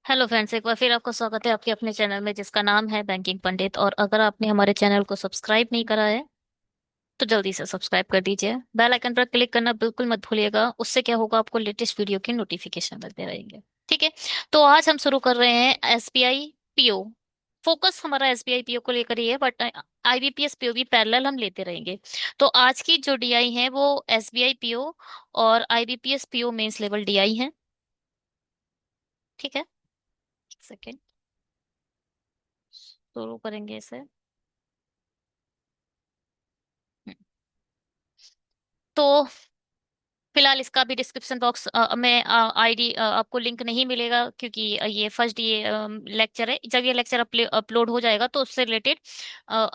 Hello friends, एक बार फिर आपका स्वागत है आपके अपने चैनल में जिसका नाम है बैंकिंग पंडित। और अगर आपने हमारे चैनल को सब्सक्राइब नहीं करा है तो जल्दी से सब्सक्राइब कर दीजिए। बेल आइकन पर क्लिक करना बिल्कुल मत भूलिएगा, उससे क्या होगा, आपको लेटेस्ट वीडियो की नोटिफिकेशन मिलते रहेंगे। ठीक है। तो आज हम शुरू कर रहे हैं एसबीआई पीओ। फोकस हमारा एसबीआई पीओ को लेकर ही है, बट आईबीपीएस पीओ भी पैरेलल हम लेते रहेंगे। तो आज की जो डीआई है वो एसबीआई पीओ और IBPS PO mains level DI है। ठीक है। सेकेंड शुरू करेंगे इसे। हम्म। तो फिलहाल इसका भी डिस्क्रिप्शन बॉक्स में आईडी आपको लिंक नहीं मिलेगा, क्योंकि ये फर्स्ट ये लेक्चर है। जब ये लेक्चर अपलोड हो जाएगा तो उससे रिलेटेड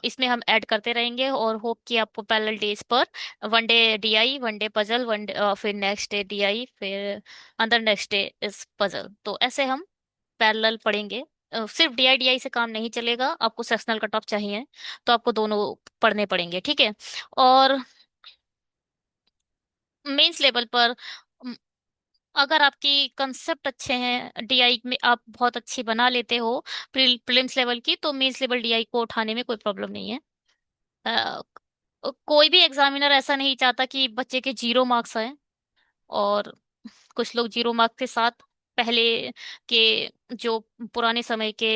इसमें हम ऐड करते रहेंगे, और होप कि आपको पैरेलल डेज पर one day DI, one day puzzle, one day फिर नेक्स्ट डे डीआई, फिर अंदर नेक्स्ट डे इस पजल, तो ऐसे हम पैरेलल पढ़ेंगे। सिर्फ डीआई डीआई से काम नहीं चलेगा, आपको सेक्शनल कट ऑफ चाहिए तो आपको दोनों पढ़ने पड़ेंगे। ठीक है। और मेंस लेवल पर अगर आपकी कंसेप्ट अच्छे हैं, डीआई में आप बहुत अच्छी बना लेते हो प्रीलिम्स लेवल की, तो मेंस लेवल डीआई को उठाने में कोई प्रॉब्लम नहीं है। अ, कोई भी एग्जामिनर ऐसा नहीं चाहता कि बच्चे के जीरो मार्क्स आए। और कुछ लोग जीरो मार्क्स के साथ पहले के जो पुराने समय के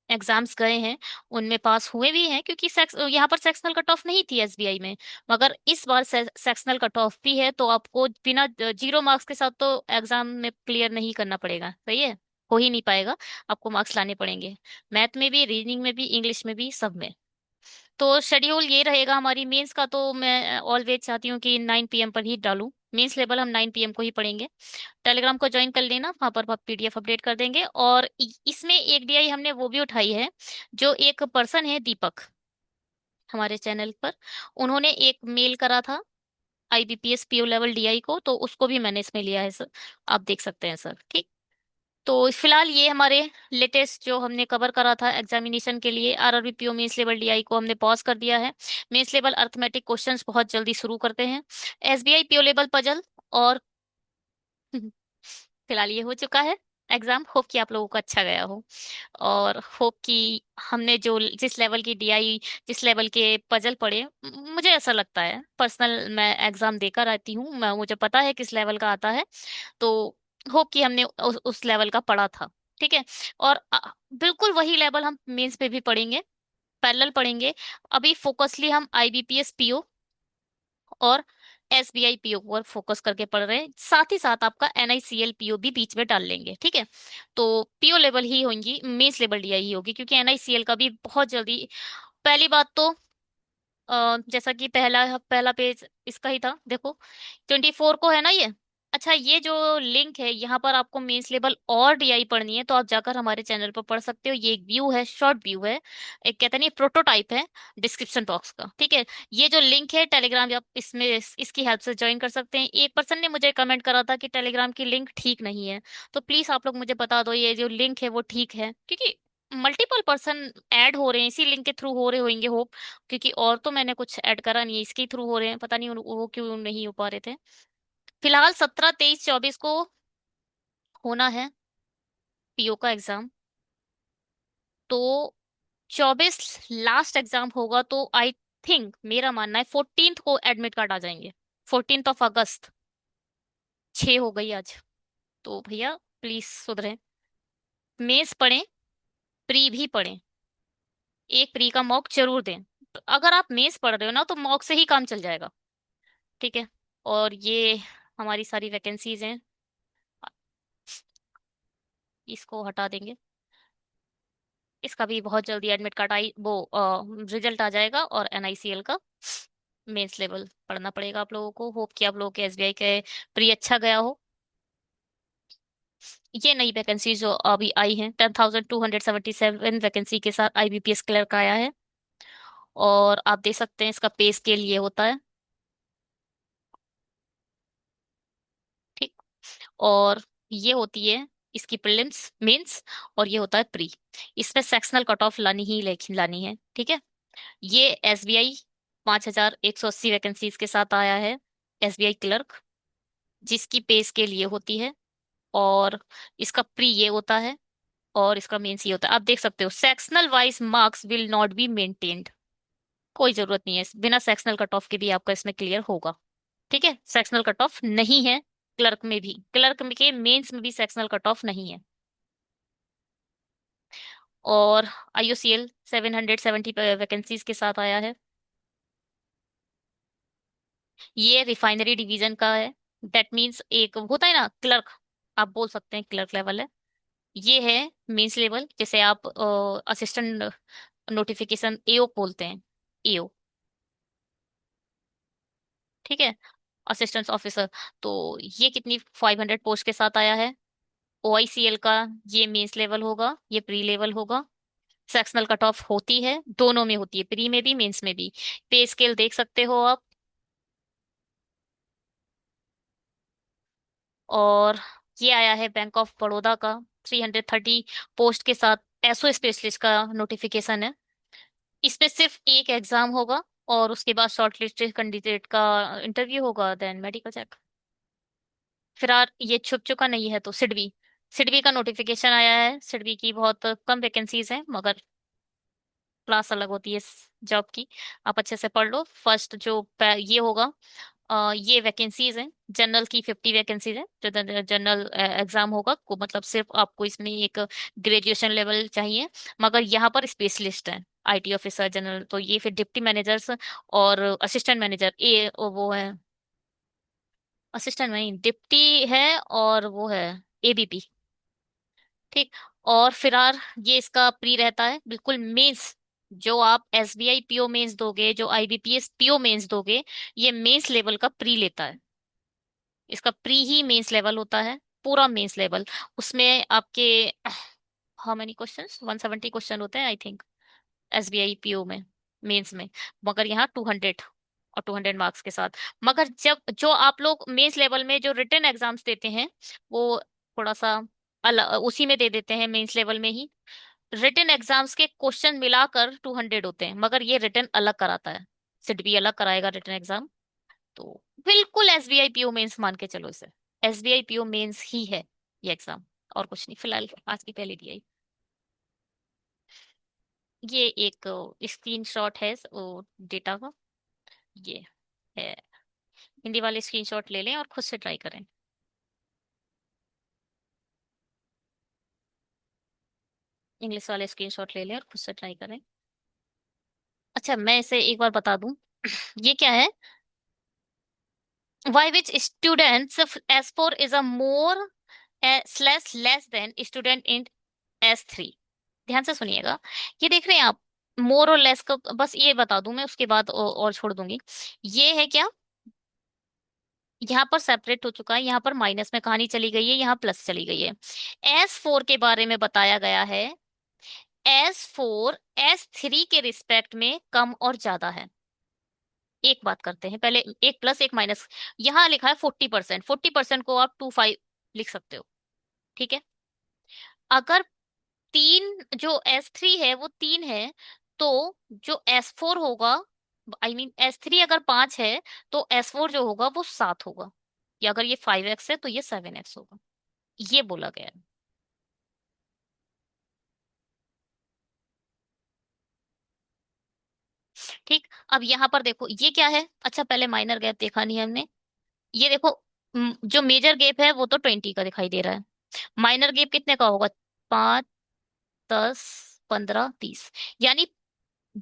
एग्जाम्स गए हैं उनमें पास हुए भी हैं, क्योंकि यहाँ पर सेक्शनल कट ऑफ नहीं थी एसबीआई में। मगर इस बार सेक्शनल कट ऑफ भी है, तो आपको बिना जीरो मार्क्स के साथ तो एग्जाम में क्लियर नहीं करना पड़ेगा। सही है। हो ही नहीं पाएगा, आपको मार्क्स लाने पड़ेंगे। मैथ में भी, रीजनिंग में भी, इंग्लिश में भी, सब में। तो शेड्यूल ये रहेगा हमारी मेंस का। तो मैं ऑलवेज चाहती हूँ कि 9 PM पर ही डालूं। मेंस लेवल हम 9 PM को ही पढ़ेंगे। टेलीग्राम को ज्वाइन कर लेना, वहां पर आप पीडीएफ अपडेट कर देंगे। और इसमें एक डीआई हमने वो भी उठाई है, जो एक पर्सन है दीपक, हमारे चैनल पर उन्होंने एक मेल करा था आईबीपीएस पीओ लेवल डीआई को, तो उसको भी मैंने इसमें लिया है सर। आप देख सकते हैं सर। ठीक। तो फिलहाल ये हमारे लेटेस्ट जो हमने कवर करा था एग्जामिनेशन के लिए RRB PO mains level DI को हमने पॉज कर दिया है। मेंस लेवल अर्थमेटिक क्वेश्चंस बहुत जल्दी शुरू करते हैं। एसबीआई पीओ लेवल पजल और फिलहाल ये हो चुका है एग्जाम। होप कि आप लोगों को अच्छा गया हो, और होप कि हमने जो जिस लेवल की डीआई, जिस लेवल के पजल पढ़े, मुझे ऐसा लगता है पर्सनल, मैं एग्जाम देकर आती हूँ, मैं मुझे पता है किस लेवल का आता है। तो होप कि हमने उस लेवल का पढ़ा था। ठीक है। और बिल्कुल वही लेवल हम मेंस पे भी पढ़ेंगे, पैरेलल पढ़ेंगे। अभी फोकसली हम आईबीपीएस पीओ और एसबीआई पीओ पर फोकस करके पढ़ रहे हैं। साथ ही साथ आपका एनआईसीएल पीओ भी बीच में डाल लेंगे। ठीक है। तो पीओ लेवल ही होंगी, मेंस लेवल डीआई ही होगी, क्योंकि एनआईसीएल का भी बहुत जल्दी। पहली बात तो जैसा कि पहला पहला पेज इसका ही था, देखो 24 को है ना ये। अच्छा, ये जो लिंक है यहाँ पर आपको मेंस लेवल और डीआई पढ़नी है तो आप जाकर हमारे चैनल पर पढ़ सकते हो। ये एक व्यू है, शॉर्ट व्यू है, एक कहते नहीं प्रोटोटाइप है डिस्क्रिप्शन बॉक्स का। ठीक है। ये जो लिंक है टेलीग्राम, आप इसमें इसकी हेल्प से ज्वाइन कर सकते हैं। एक पर्सन ने मुझे कमेंट करा था कि टेलीग्राम की लिंक ठीक नहीं है, तो प्लीज आप लोग मुझे बता दो ये जो लिंक है वो ठीक है, क्योंकि मल्टीपल पर्सन ऐड हो रहे हैं इसी लिंक के थ्रू हो रहे होंगे होप, क्योंकि और तो मैंने कुछ ऐड करा नहीं है, इसके थ्रू हो रहे हैं, पता नहीं वो क्यों नहीं हो पा रहे थे। फिलहाल 17, 23, 24 को होना है पीओ का एग्जाम। तो 24 लास्ट एग्जाम होगा, तो आई थिंक, मेरा मानना है 14th को एडमिट कार्ड आ जाएंगे। 14th ऑफ अगस्त। 6 हो गई आज। तो भैया प्लीज सुधरें, मेंस पढ़ें, प्री भी पढ़ें, एक प्री का मॉक जरूर दें। तो अगर आप मेंस पढ़ रहे हो ना तो मॉक से ही काम चल जाएगा। ठीक है। और ये हमारी सारी वैकेंसीज हैं, इसको हटा देंगे। इसका भी बहुत जल्दी एडमिट कार्ड आई वो रिजल्ट आ जाएगा। और एनआईसीएल का मेंस लेवल पढ़ना पड़ेगा आप लोगों को। होप कि आप लोगों के एसबीआई के प्री अच्छा गया हो। ये नई वैकेंसी जो अभी आई है 10,277 वैकेंसी के साथ आईबीपीएस क्लर्क आया है। और आप देख सकते हैं इसका पे स्केल ये होता है। ठीक। और ये होती है इसकी प्रीलिम्स, मेंस, और ये होता है प्री। इसमें सेक्शनल कट ऑफ लानी ही लानी है। ठीक है। ये एसबीआई 5,180 वैकेंसीज के साथ आया है, एसबीआई क्लर्क, जिसकी पे स्केल ये होती है। और इसका प्री ये होता है। और इसका मेंस ये होता है, आप देख सकते हो, sectional wise marks will not be maintained. कोई जरूरत नहीं है, बिना सेक्शनल कट ऑफ के भी आपका इसमें क्लियर होगा। ठीक है, सेक्शनल कट ऑफ नहीं है। क्लर्क में भी, क्लर्क के मेंस में भी सेक्शनल कट ऑफ नहीं है। और IUCL 770 वैकेंसीज के साथ आया है। ये रिफाइनरी डिवीजन का है। दैट मीन्स एक होता है ना क्लर्क, आप बोल सकते हैं क्लर्क लेवल है। ये है मेंस लेवल, जैसे आप असिस्टेंट नोटिफिकेशन AO बोलते हैं, AO। ठीक है, असिस्टेंट ऑफिसर। तो ये कितनी 500 पोस्ट के साथ आया है। OICL का ये मेंस लेवल होगा, ये प्री लेवल होगा। सेक्शनल कट ऑफ होती है, दोनों में होती है, प्री में भी मेंस में भी। पे स्केल देख सकते हो आप। और ये आया है बैंक ऑफ बड़ौदा का, 330 पोस्ट के साथ एसओ स्पेशलिस्ट का नोटिफिकेशन है। इसमें सिर्फ एक एग्जाम होगा, और उसके बाद शॉर्टलिस्टेड कैंडिडेट का इंटरव्यू होगा, देन मेडिकल चेक। फिर ये छुप चुका नहीं है तो सिडबी, सिडबी का नोटिफिकेशन आया है। सिडबी की बहुत कम वैकेंसीज हैं, मगर क्लास अलग होती है इस जॉब की। आप अच्छे से पढ़ लो। फर्स्ट जो ये होगा, ये वैकेंसीज हैं, जनरल की 50 वैकेंसीज हैं, जो जनरल एग्जाम होगा को, मतलब सिर्फ आपको इसमें एक ग्रेजुएशन लेवल चाहिए। मगर यहाँ पर स्पेशलिस्ट है, IT ऑफिसर जनरल, तो ये फिर डिप्टी मैनेजर्स और असिस्टेंट मैनेजर, ये वो है, असिस्टेंट नहीं डिप्टी है, और वो है ABP। ठीक। और फिर ये इसका प्री रहता है बिल्कुल मेंस। जो आप SBI PO मेंस दोगे, जो IBPS PO मेंस दोगे, ये मेंस लेवल का प्री लेता है। इसका प्री ही मेंस लेवल होता है, पूरा मेंस लेवल। उसमें आपके हाउ मेनी क्वेश्चंस, 170 क्वेश्चन होते हैं आई थिंक, SBI PO में, मेंस में। मगर यहाँ 200, और 200 मार्क्स के साथ। मगर जब जो आप लोग मेंस लेवल में जो रिटन एग्जाम्स देते हैं, वो थोड़ा सा अलग उसी में दे देते हैं, मेंस लेवल में ही। रिटन एग्जाम्स के क्वेश्चन मिलाकर 200 होते हैं, मगर ये रिटन अलग कराता है। सिट भी अलग कराएगा रिटन एग्जाम। तो बिल्कुल SBI PO मेंस मान के चलो इसे, SBI PO मेंस ही है ये एग्जाम, और कुछ नहीं। फिलहाल आज की पहली DI। ये एक स्क्रीनशॉट है वो डेटा का, ये है। हिंदी वाले स्क्रीनशॉट ले लें और खुद से ट्राई करें। इंग्लिश वाले स्क्रीनशॉट ले लें और खुद से ट्राई करें। अच्छा, मैं इसे एक बार बता दूं, ये क्या है। Why which students of S4 is a more slash less than student in S3। ध्यान से सुनिएगा, ये देख रहे हैं आप, मोर और लेस का बस ये बता दूं मैं, उसके बाद और छोड़ दूंगी। ये है क्या, यहाँ पर सेपरेट हो चुका है, यहाँ पर माइनस में कहानी चली गई है, यहाँ प्लस चली गई है। S4 के बारे में बताया गया है, S4 S3 के रिस्पेक्ट में कम और ज्यादा है। एक बात करते हैं पहले, एक प्लस एक माइनस। यहाँ लिखा है 40%, 40% को आप 25 लिख सकते हो। ठीक है, अगर तीन, जो S3 है वो 3 है, तो जो S4 होगा, S3 अगर 5 है, तो S4 जो होगा वो 7 होगा। या अगर ये 5x है तो ये 7x होगा, ये बोला गया है। ठीक। अब यहाँ पर देखो ये क्या है, अच्छा पहले माइनर गैप देखा नहीं हमने। ये देखो, जो मेजर गैप है वो तो 20 का दिखाई दे रहा है। माइनर गैप कितने का होगा, 5, 10, 15, 30। यानी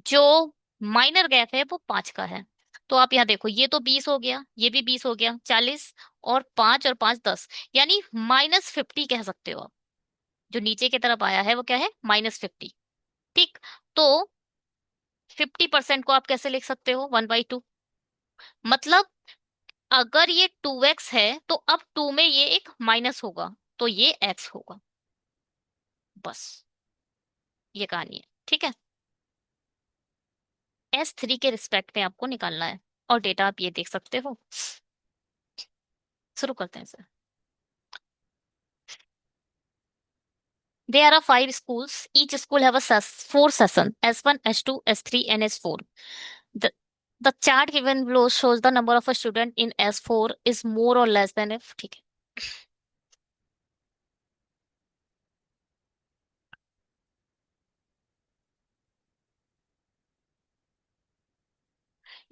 जो माइनर गैप है वो 5 का है। तो आप यहाँ देखो, ये तो 20 हो गया, ये भी 20 हो गया, 40, और 5 10, यानी -50 कह सकते हो आप। जो नीचे की तरफ आया है वो क्या है, -50। ठीक। तो 50% को आप कैसे लिख सकते हो, 1/2। मतलब अगर ये 2x है, तो अब 2 में ये एक माइनस होगा, तो ये x होगा। बस ये कहानी है। ठीक है, S3 के रिस्पेक्ट में आपको निकालना है, और डेटा आप ये देख सकते हो। शुरू करते हैं sir. There are 5 schools. Each school have a 4 session: S1, S2, S3, and S4. The the chart given below shows the number of a student in S4 is more or less than if, ठीक है।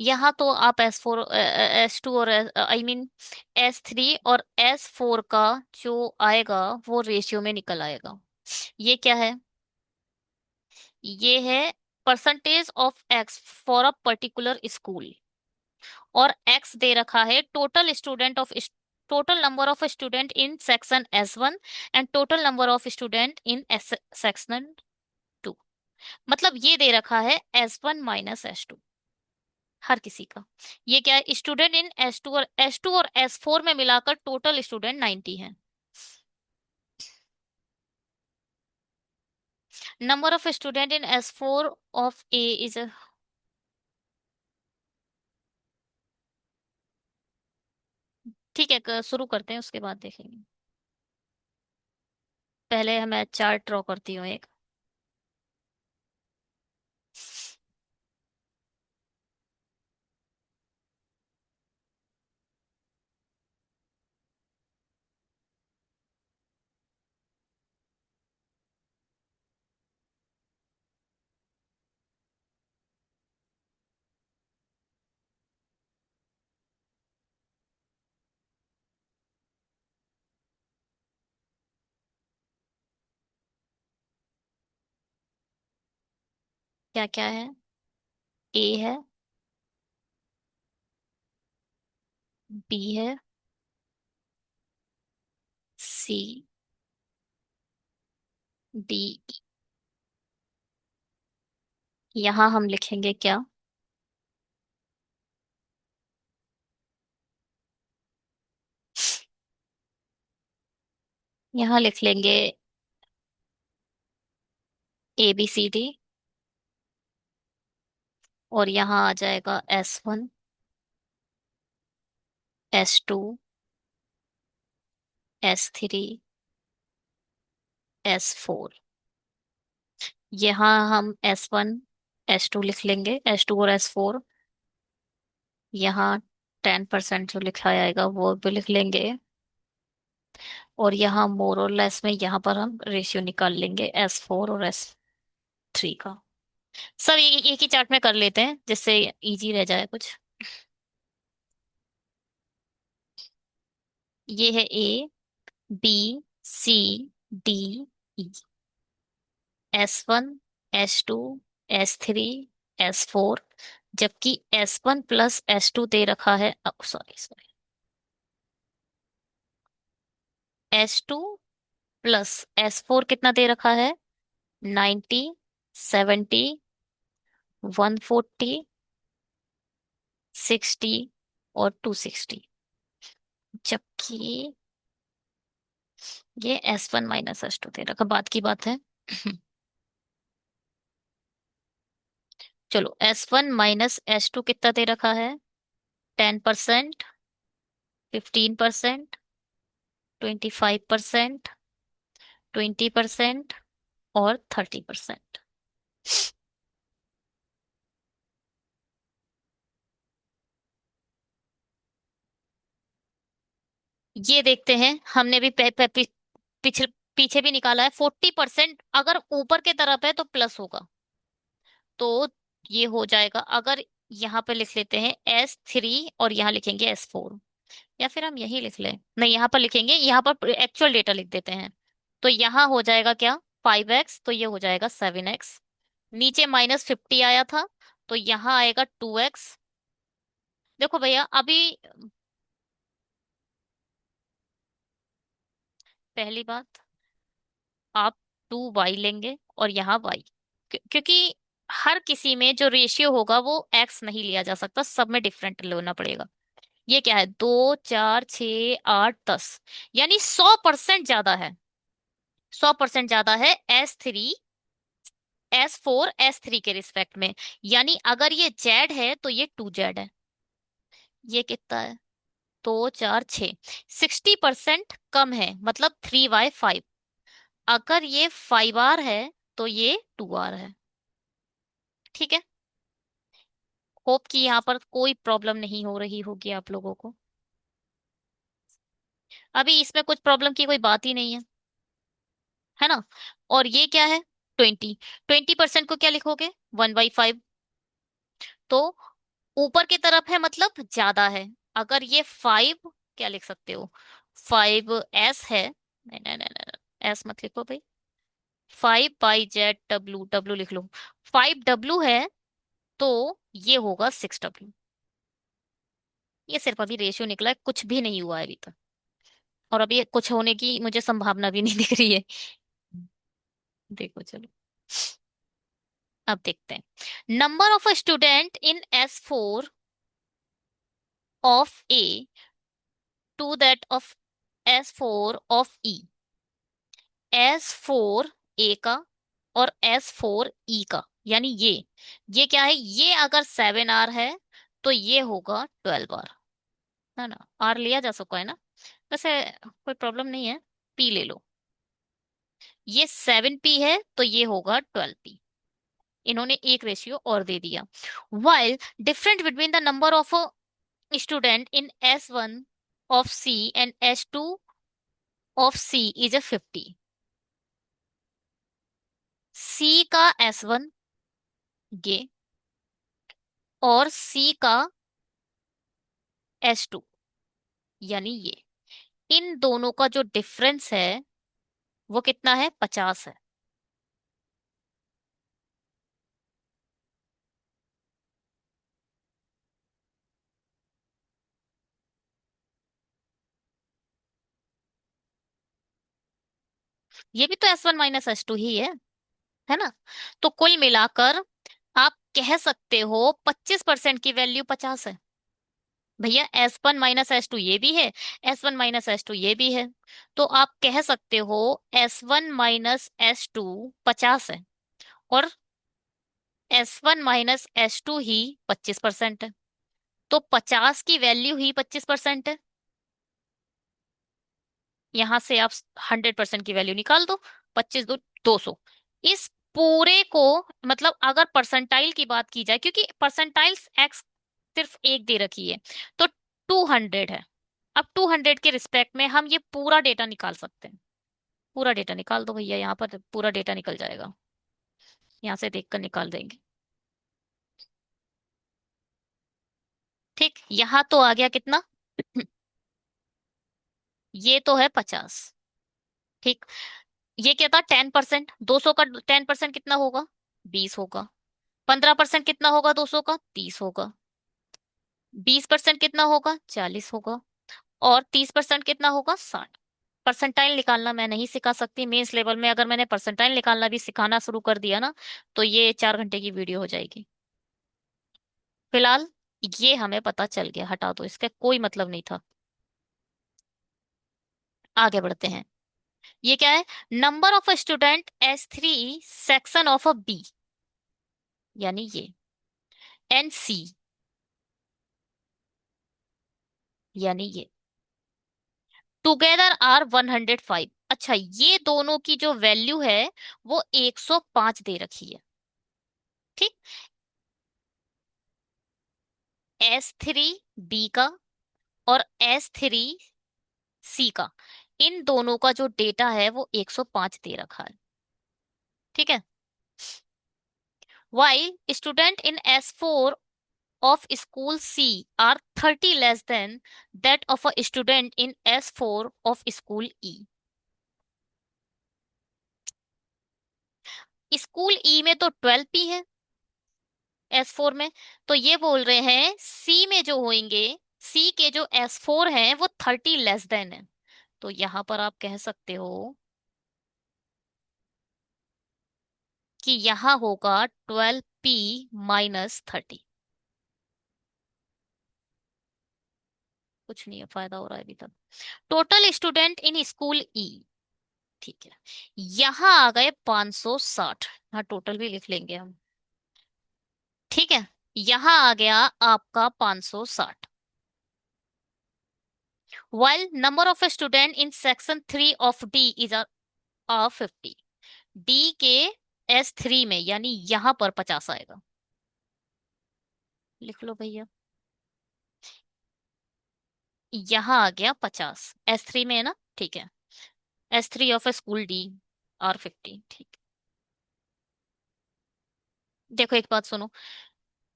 यहाँ तो आप S4 S2 और S3 और S4 का जो आएगा वो रेशियो में निकल आएगा। ये क्या है? ये है percentage of x for a particular school. और एक्स दे रखा है total number of student in section S1 and total number of student in section 2। मतलब ये दे रखा है S1 - S2 हर किसी का। ये क्या है? स्टूडेंट इन S2 और S4 में मिलाकर टोटल स्टूडेंट 90 है। Number of student in S4 of A is, ठीक है शुरू करते हैं उसके बाद देखेंगे। पहले मैं चार्ट ड्रॉ करती हूँ एक। क्या क्या है? ए है, बी है, सी, डी। यहाँ हम लिखेंगे क्या? यहाँ लिख लेंगे ABCD। और यहाँ आ जाएगा S1, S2, S3, S4। यहाँ हम S1 S2 लिख लेंगे, S2 और S4। यहाँ 10% जो लिखा आएगा वो भी लिख लेंगे। और यहाँ मोर और लेस में यहाँ पर हम रेशियो निकाल लेंगे S4 और S3 का। सब एक ही चार्ट में कर लेते हैं जिससे इजी रह जाए कुछ। ये है ABCDE। S1 S2 S3 S4। जबकि S1 + S2 दे रखा है, सॉरी सॉरी, S2 + S4 कितना दे रखा है? 90, 70, 140, 60 और 260। जबकि ये S1 - S2 दे रखा, बात की बात है। चलो S1 - S2 कितना दे रखा है? 10%, 15%, 25%, 20% और 30%। ये देखते हैं, हमने भी पीछे पीछे भी निकाला है। 40% अगर ऊपर के तरफ है तो प्लस होगा। तो ये हो जाएगा, अगर यहाँ पे लिख लेते हैं S3 और यहाँ लिखेंगे S4। या फिर हम यही लिख लें, नहीं यहाँ पर लिखेंगे, यहाँ पर एक्चुअल डेटा लिख देते हैं। तो यहाँ हो जाएगा क्या? 5x, तो ये हो जाएगा 7x। नीचे -50 आया था, तो यहाँ आएगा 2x। देखो भैया अभी, पहली बात, आप 2y लेंगे और यहाँ y, क्योंकि हर किसी में जो रेशियो होगा वो x नहीं लिया जा सकता, सब में डिफरेंट लेना पड़ेगा। ये क्या है? 2 4 6 8 10, यानी 100% ज्यादा है। 100% ज्यादा है S4 S3 के रिस्पेक्ट में। यानी अगर ये जेड है तो ये 2Z है। ये कितना है? 2 4 6, 60% कम है, मतलब 3y5। अगर ये 5R है तो ये 2R है। ठीक है। होप कि यहाँ पर कोई प्रॉब्लम नहीं हो रही होगी आप लोगों को। अभी इसमें कुछ प्रॉब्लम की कोई बात ही नहीं है ना? और ये क्या है? 20। 20% को क्या लिखोगे? 1/5। तो ऊपर की तरफ है मतलब ज्यादा है। अगर ये 5, क्या लिख सकते हो, 5s है, नहीं नहीं नहीं नहीं, एस मत लिखो भाई, 5 बाई जेड डब्लू, डब्लू लिख लो, 5w है, तो ये होगा 6w। ये सिर्फ अभी रेशियो निकला है, कुछ भी नहीं हुआ है अभी तक, और अभी कुछ होने की मुझे संभावना भी नहीं दिख रही है। देखो चलो, अब देखते हैं। Number of a student in S4 of A to that of S4 of E, S4 A का और S4 ई का, यानी ये क्या है, ये अगर 7 आर है तो ये होगा 12 आर, है ना, आर लिया जा सकता है ना, वैसे कोई प्रॉब्लम नहीं है, पी ले लो। ये 7p है तो ये होगा 12p। इन्होंने एक रेशियो और दे दिया। While different between the number of student in S1 of C and S2 of C is 50। C का S1 ये, और सी का S2 यानी ये, इन दोनों का जो डिफरेंस है वो कितना है, 50 है। ये भी तो S1 - S2 ही है ना। तो कुल मिलाकर आप कह सकते हो 25% की वैल्यू 50 है। भैया S1 - S2 ये भी है, S1 - S2 ये भी है, तो आप कह सकते हो S1 - S2 50 है, और S1 - S2 ही 25% है, तो 50 की वैल्यू ही 25% है। यहां से आप 100% की वैल्यू निकाल दो, 25×2 200। इस पूरे को, मतलब अगर परसेंटाइल की बात की जाए, क्योंकि परसेंटाइल्स एक्स सिर्फ एक दे रखी है, तो 200 है। अब 200 के रिस्पेक्ट में हम ये पूरा डेटा निकाल सकते हैं। पूरा डेटा निकाल दो भैया, यहाँ पर पूरा डेटा निकल जाएगा, यहाँ से देखकर निकाल देंगे। ठीक, यहाँ तो आ गया कितना, ये तो है 50। ठीक, ये क्या था, 10%, 200 का 10% कितना होगा, 20 होगा। 15% कितना होगा 200 का, 30 होगा। 20% कितना होगा, 40 होगा। और 30% कितना होगा, 60। परसेंटाइल निकालना मैं नहीं सिखा सकती मेंस लेवल में, अगर मैंने परसेंटाइल निकालना भी सिखाना शुरू कर दिया ना, तो ये 4 घंटे की वीडियो हो जाएगी। फिलहाल ये हमें पता चल गया, हटा दो, इसका कोई मतलब नहीं था। आगे बढ़ते हैं। ये क्या है, number of a student S3 section of A B, यानी ये NC, यानी ये टुगेदर आर 105। अच्छा, ये दोनों की जो वैल्यू है वो 105 दे रखी है। ठीक, S3 B का और S3 C का, इन दोनों का जो डेटा है वो 105 दे रखा है। ठीक है। Y student in S4 of school C are 30 less than that of a student in S4 of school E। School E में तो 12p है, S4 में, तो ये बोल रहे हैं सी में जो होंगे, सी के जो S4 हैं वो 30 लेस देन है, तो यहां पर आप कह सकते हो कि यहां होगा 12p - 30। कुछ नहीं है, फायदा हो रहा है अभी तक। टोटल स्टूडेंट इन स्कूल ई, ठीक है, यहां आ गए 560, हाँ टोटल भी लिख लेंगे हम। ठीक है, यहां आ गया आपका 560। while number of student in section 3 of D is a 50। D के S3 में, यानी यहां पर 50 आएगा, लिख लो भैया, यहां आ गया 50, S3 में है ना, ठीक है। S3 of school D R50। ठीक, देखो एक बात सुनो,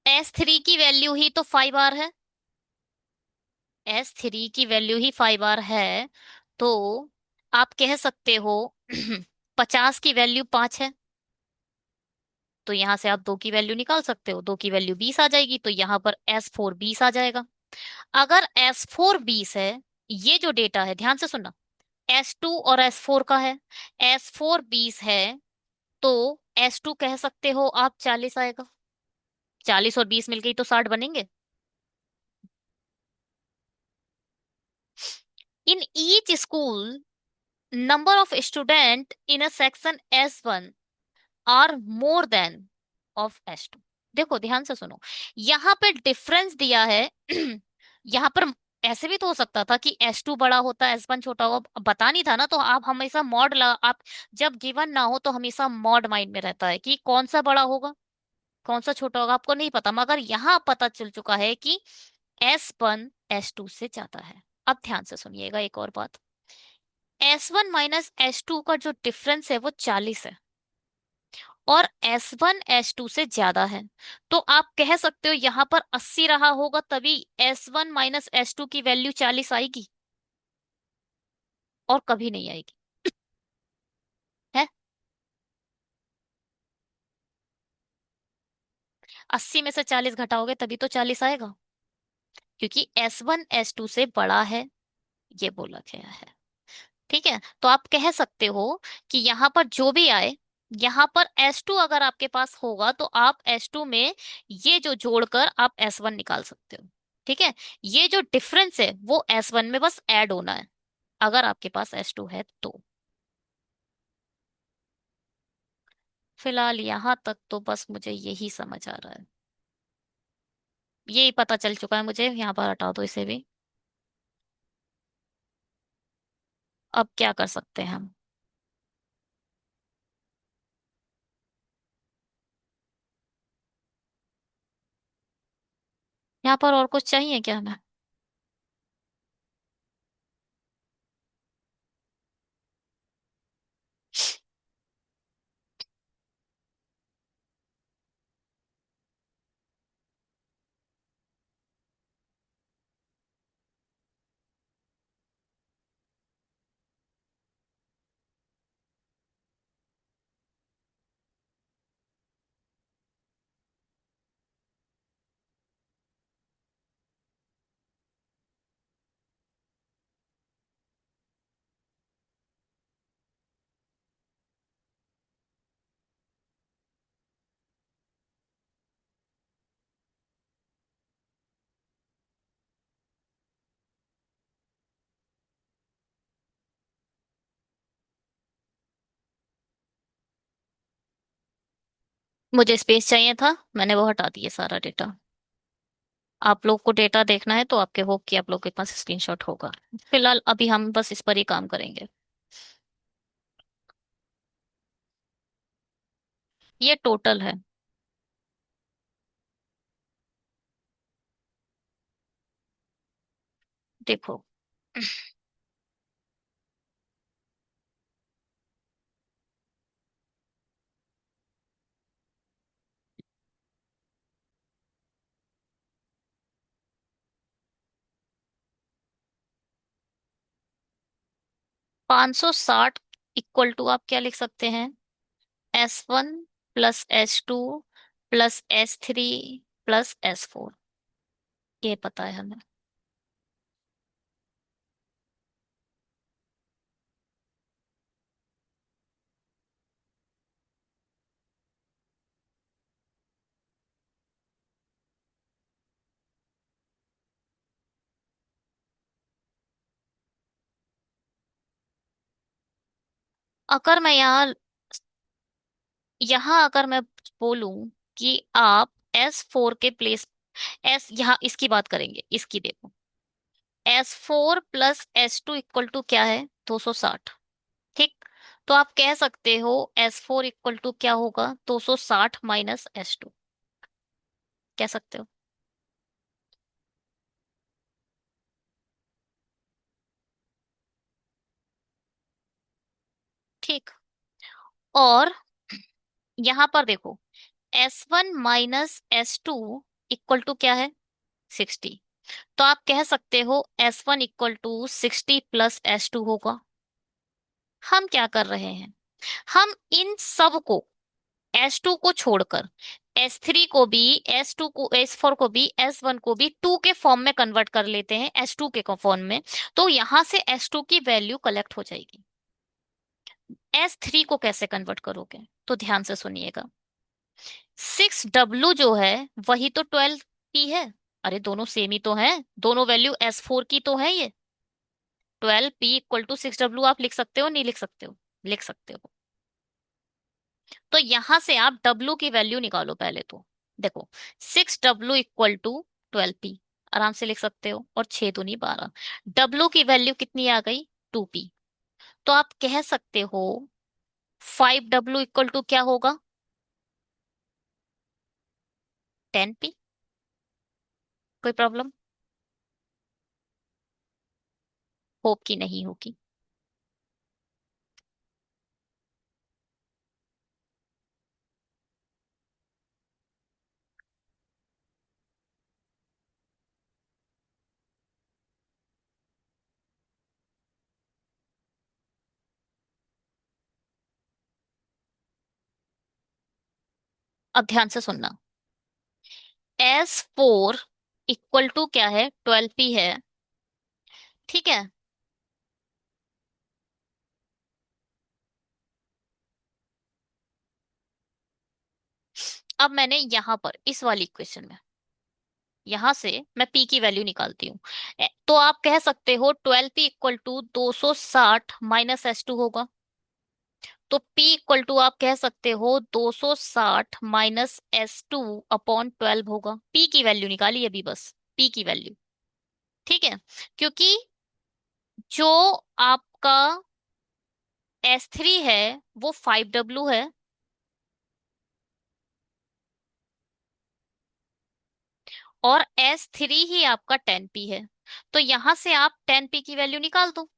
S3 की वैल्यू ही तो 5R है। S3 की वैल्यू ही 5R है। तो आप कह सकते हो 50 की वैल्यू 5 है। तो यहां से आप 2 की वैल्यू निकाल सकते हो, 2 की वैल्यू 20 आ जाएगी, तो यहाँ पर S4 20 आ जाएगा। अगर S4 20 है, ये जो डेटा है ध्यान से सुनना, S2 और S4 का है। S4 20 है, तो S2 कह सकते हो आप 40 आएगा। 40 और 20 मिलके ही तो 60 बनेंगे। In each school, number of student in a section S1 are more than of S2। देखो ध्यान से सुनो, यहाँ पे डिफरेंस दिया है। यहाँ पर ऐसे भी तो हो सकता था कि S2 बड़ा होता S1 छोटा हो, अब बता नहीं था ना, तो आप हमेशा मॉड लगा, आप जब गिवन ना हो तो हमेशा मॉड माइंड में रहता है कि कौन सा बड़ा होगा कौन सा छोटा होगा, आपको नहीं पता, मगर यहाँ पता चल चुका है कि S1 S2 से ज्यादा है। अब ध्यान से सुनिएगा एक और बात, S1 माइनस S2 का जो डिफरेंस है वो 40 है, और S1 S2 से ज्यादा है। तो आप कह सकते हो यहां पर 80 रहा होगा, तभी S1 माइनस S2 की वैल्यू 40 आएगी, और कभी नहीं आएगी। है, 80 में से 40 घटाओगे तभी तो 40 आएगा, क्योंकि S1 S2 से बड़ा है, ये बोला गया है। ठीक है, तो आप कह सकते हो कि यहाँ पर जो भी आए, यहाँ पर S2 अगर आपके पास होगा तो आप S2 में ये जो जोड़कर आप S1 निकाल सकते हो। ठीक है, ये जो डिफरेंस है वो S1 में बस ऐड होना है, अगर आपके पास S2 है तो। फिलहाल यहाँ तक तो बस मुझे यही समझ आ रहा है, यही पता चल चुका है मुझे, यहाँ पर हटा दो इसे भी। अब क्या कर सकते हैं हम? यहाँ पर और कुछ चाहिए क्या हमें? मुझे स्पेस चाहिए था, मैंने वो हटा दिया सारा डेटा। आप लोग को डेटा देखना है तो आपके होप कि आप लोग के पास स्क्रीनशॉट होगा। फिलहाल अभी हम बस इस पर ही काम करेंगे। ये टोटल है। देखो, 560 इक्वल टू आप क्या लिख सकते हैं, S1 plus S2 plus S3 plus S4, ये पता है हमें। अगर मैं यहाँ अगर मैं बोलूं कि आप S4 के प्लेस, एस यहाँ इसकी बात करेंगे, इसकी देखो, S4 plus S2 equal to क्या है, 260। ठीक, तो आप कह सकते हो S4 इक्वल टू क्या होगा, 260 माइनस S2, कह सकते हो। ठीक, और यहाँ पर देखो, S1 minus S2 equal to क्या है, 60। तो आप कह सकते हो S1 इक्वल टू 60 + S2 होगा। हम क्या कर रहे हैं, हम इन सब को, S2 को छोड़कर S3 को भी, S2 को, S4 को भी, S1 को भी 2 के फॉर्म में कन्वर्ट कर लेते हैं, S2 के फॉर्म में। तो यहां से S2 की वैल्यू कलेक्ट हो जाएगी। S3 को कैसे कन्वर्ट करोगे, तो ध्यान से सुनिएगा। 6W जो है वही तो 12P है। अरे दोनों सेम ही तो हैं, दोनों वैल्यू S4 की तो है ये। 12P इक्वल टू 6W आप लिख सकते हो, नहीं लिख सकते हो? लिख सकते हो। तो यहां से आप W की वैल्यू निकालो पहले तो। देखो, 6W इक्वल टू 12P, आराम से लिख सकते हो, और 6 दूनी 12। W की वैल्यू कितनी आ गई, 2P। तो आप कह सकते हो 5W इक्वल टू क्या होगा, 10P। कोई प्रॉब्लम? होप की नहीं होगी। अब ध्यान से सुनना। S4 इक्वल टू क्या है, 12P है। ठीक है। अब मैंने यहां पर इस वाली इक्वेशन में, यहां से मैं P की वैल्यू निकालती हूँ। तो आप कह सकते हो 12P इक्वल टू 260 - S2 होगा। तो P इक्वल टू आप कह सकते हो 260 - S2 अपॉन 12 होगा। P की वैल्यू निकाली अभी बस, P की वैल्यू। ठीक है। क्योंकि जो आपका S3 है वो 5W है, और S3 ही आपका 10P है। तो यहां से आप 10P की वैल्यू निकाल दो।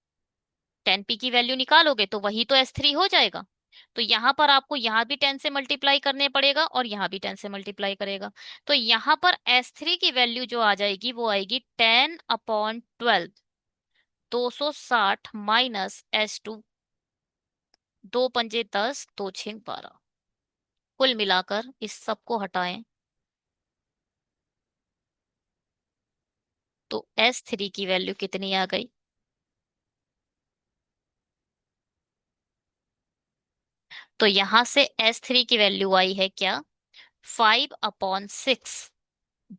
10P की वैल्यू निकालोगे तो वही तो S3 हो जाएगा। तो यहां पर आपको यहां भी 10 से मल्टीप्लाई करने पड़ेगा, और यहां भी 10 से मल्टीप्लाई करेगा। तो यहां पर S3 की वैल्यू जो आ जाएगी वो आएगी 10/12। 260 - S2, 2 पंजे 10, 2 6 12। कुल मिलाकर इस सब को हटाएं तो S3 की वैल्यू कितनी आ गई, तो यहां से S3 की वैल्यू आई है क्या, 5/6।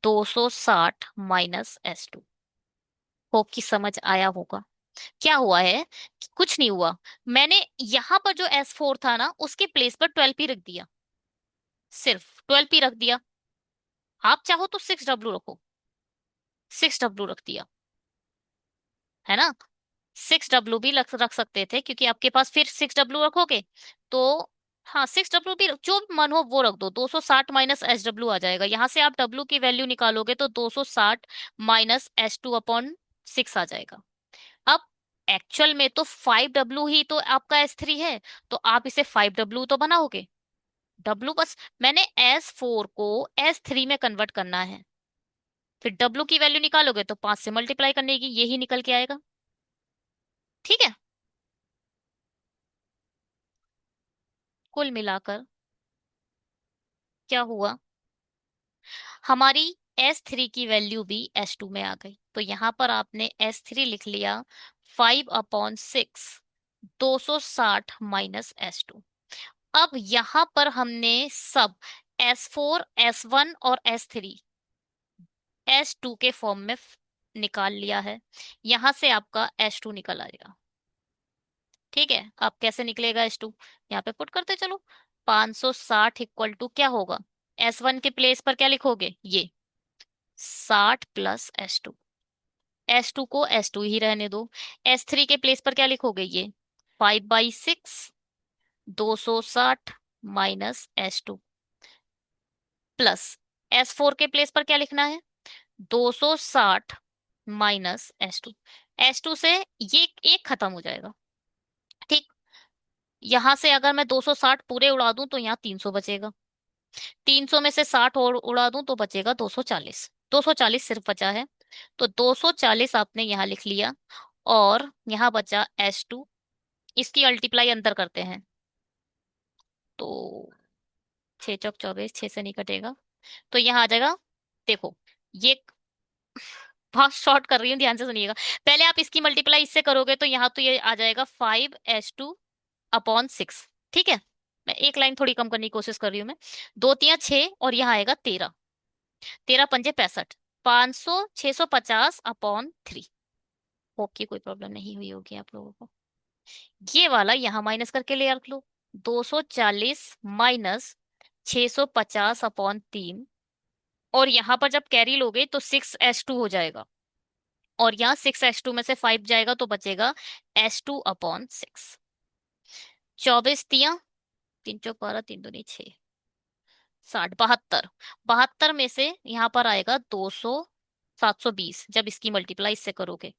260 - S2। होप की समझ आया होगा। क्या हुआ है, कुछ नहीं हुआ। मैंने यहां पर जो S4 था ना, उसके प्लेस पर 12P रख दिया, सिर्फ 12P रख दिया। आप चाहो तो 6W रखो, 6W रख दिया, है ना। 6W भी रख रख सकते थे, क्योंकि आपके पास फिर 6W रखोगे तो, हाँ 6W भी जो मन हो वो रख दो। 260 - SW आ जाएगा। यहां से आप W की वैल्यू निकालोगे तो 260 - S2 अपॉन 6 आ जाएगा। अब एक्चुअल में तो 5W ही तो आपका S3 है, तो आप इसे 5W तो बनाओगे। W बस, मैंने S4 को S3 में कन्वर्ट करना है। फिर W की वैल्यू निकालोगे तो 5 से मल्टीप्लाई करने की, यही निकल के आएगा। ठीक है। कुल मिलाकर क्या हुआ, हमारी S3 की वैल्यू भी S2 में आ गई। तो यहां पर आपने S3 लिख लिया 5/6, 260 - S2। अब यहां पर हमने सब S4, S1 और S3 S2 के फॉर्म में निकाल लिया है। यहां से आपका S2 निकल आएगा। ठीक है। अब कैसे निकलेगा S2, यहाँ पे पुट करते चलो। 560 इक्वल टू क्या होगा, S1 के प्लेस पर क्या लिखोगे, ये 60 + S2। S2 को S2 ही रहने दो। S3 के प्लेस पर क्या लिखोगे, ये 5/6, 260 - S2 प्लस S4 के प्लेस पर क्या लिखना है, 260 - S2। S2 से ये एक खत्म हो जाएगा। ठीक। यहां से अगर मैं 260 पूरे उड़ा दूं तो यहाँ 300 बचेगा। 300 में से 60 और उड़ा दूं तो बचेगा 240। 240 सिर्फ बचा है। तो 240 आपने यहाँ लिख लिया। और यहाँ बचा S2। इसकी मल्टीप्लाई अंदर करते हैं। तो 6 चौक 24, 6 से नहीं कटेगा। तो यहाँ आ जाएगा। देखो, ये बहुत शॉर्ट कर रही हूँ, ध्यान से सुनिएगा। पहले आप इसकी मल्टीप्लाई इससे करोगे तो यहाँ तो ये आ जाएगा 5S2/6। ठीक है। मैं एक लाइन थोड़ी कम करने की कोशिश कर रही हूँ मैं। दो तिया 6 और यहाँ आएगा 13। 13×5 = 65। 500 650/3। होप की कोई प्रॉब्लम नहीं हुई होगी आप लोगों को। ये वाला यहाँ माइनस करके ले रख लो। 240 माइनस 650/3। और यहाँ पर जब कैरी लोगे तो 6S2 हो जाएगा। और यहाँ 6S2 में से 5 जाएगा तो बचेगा S2/6। 24 तिया 3 चौक 12, 3 दूनी 6, 60, 72। 72 में से यहाँ पर आएगा 720 जब इसकी मल्टीप्लाई इससे करोगे।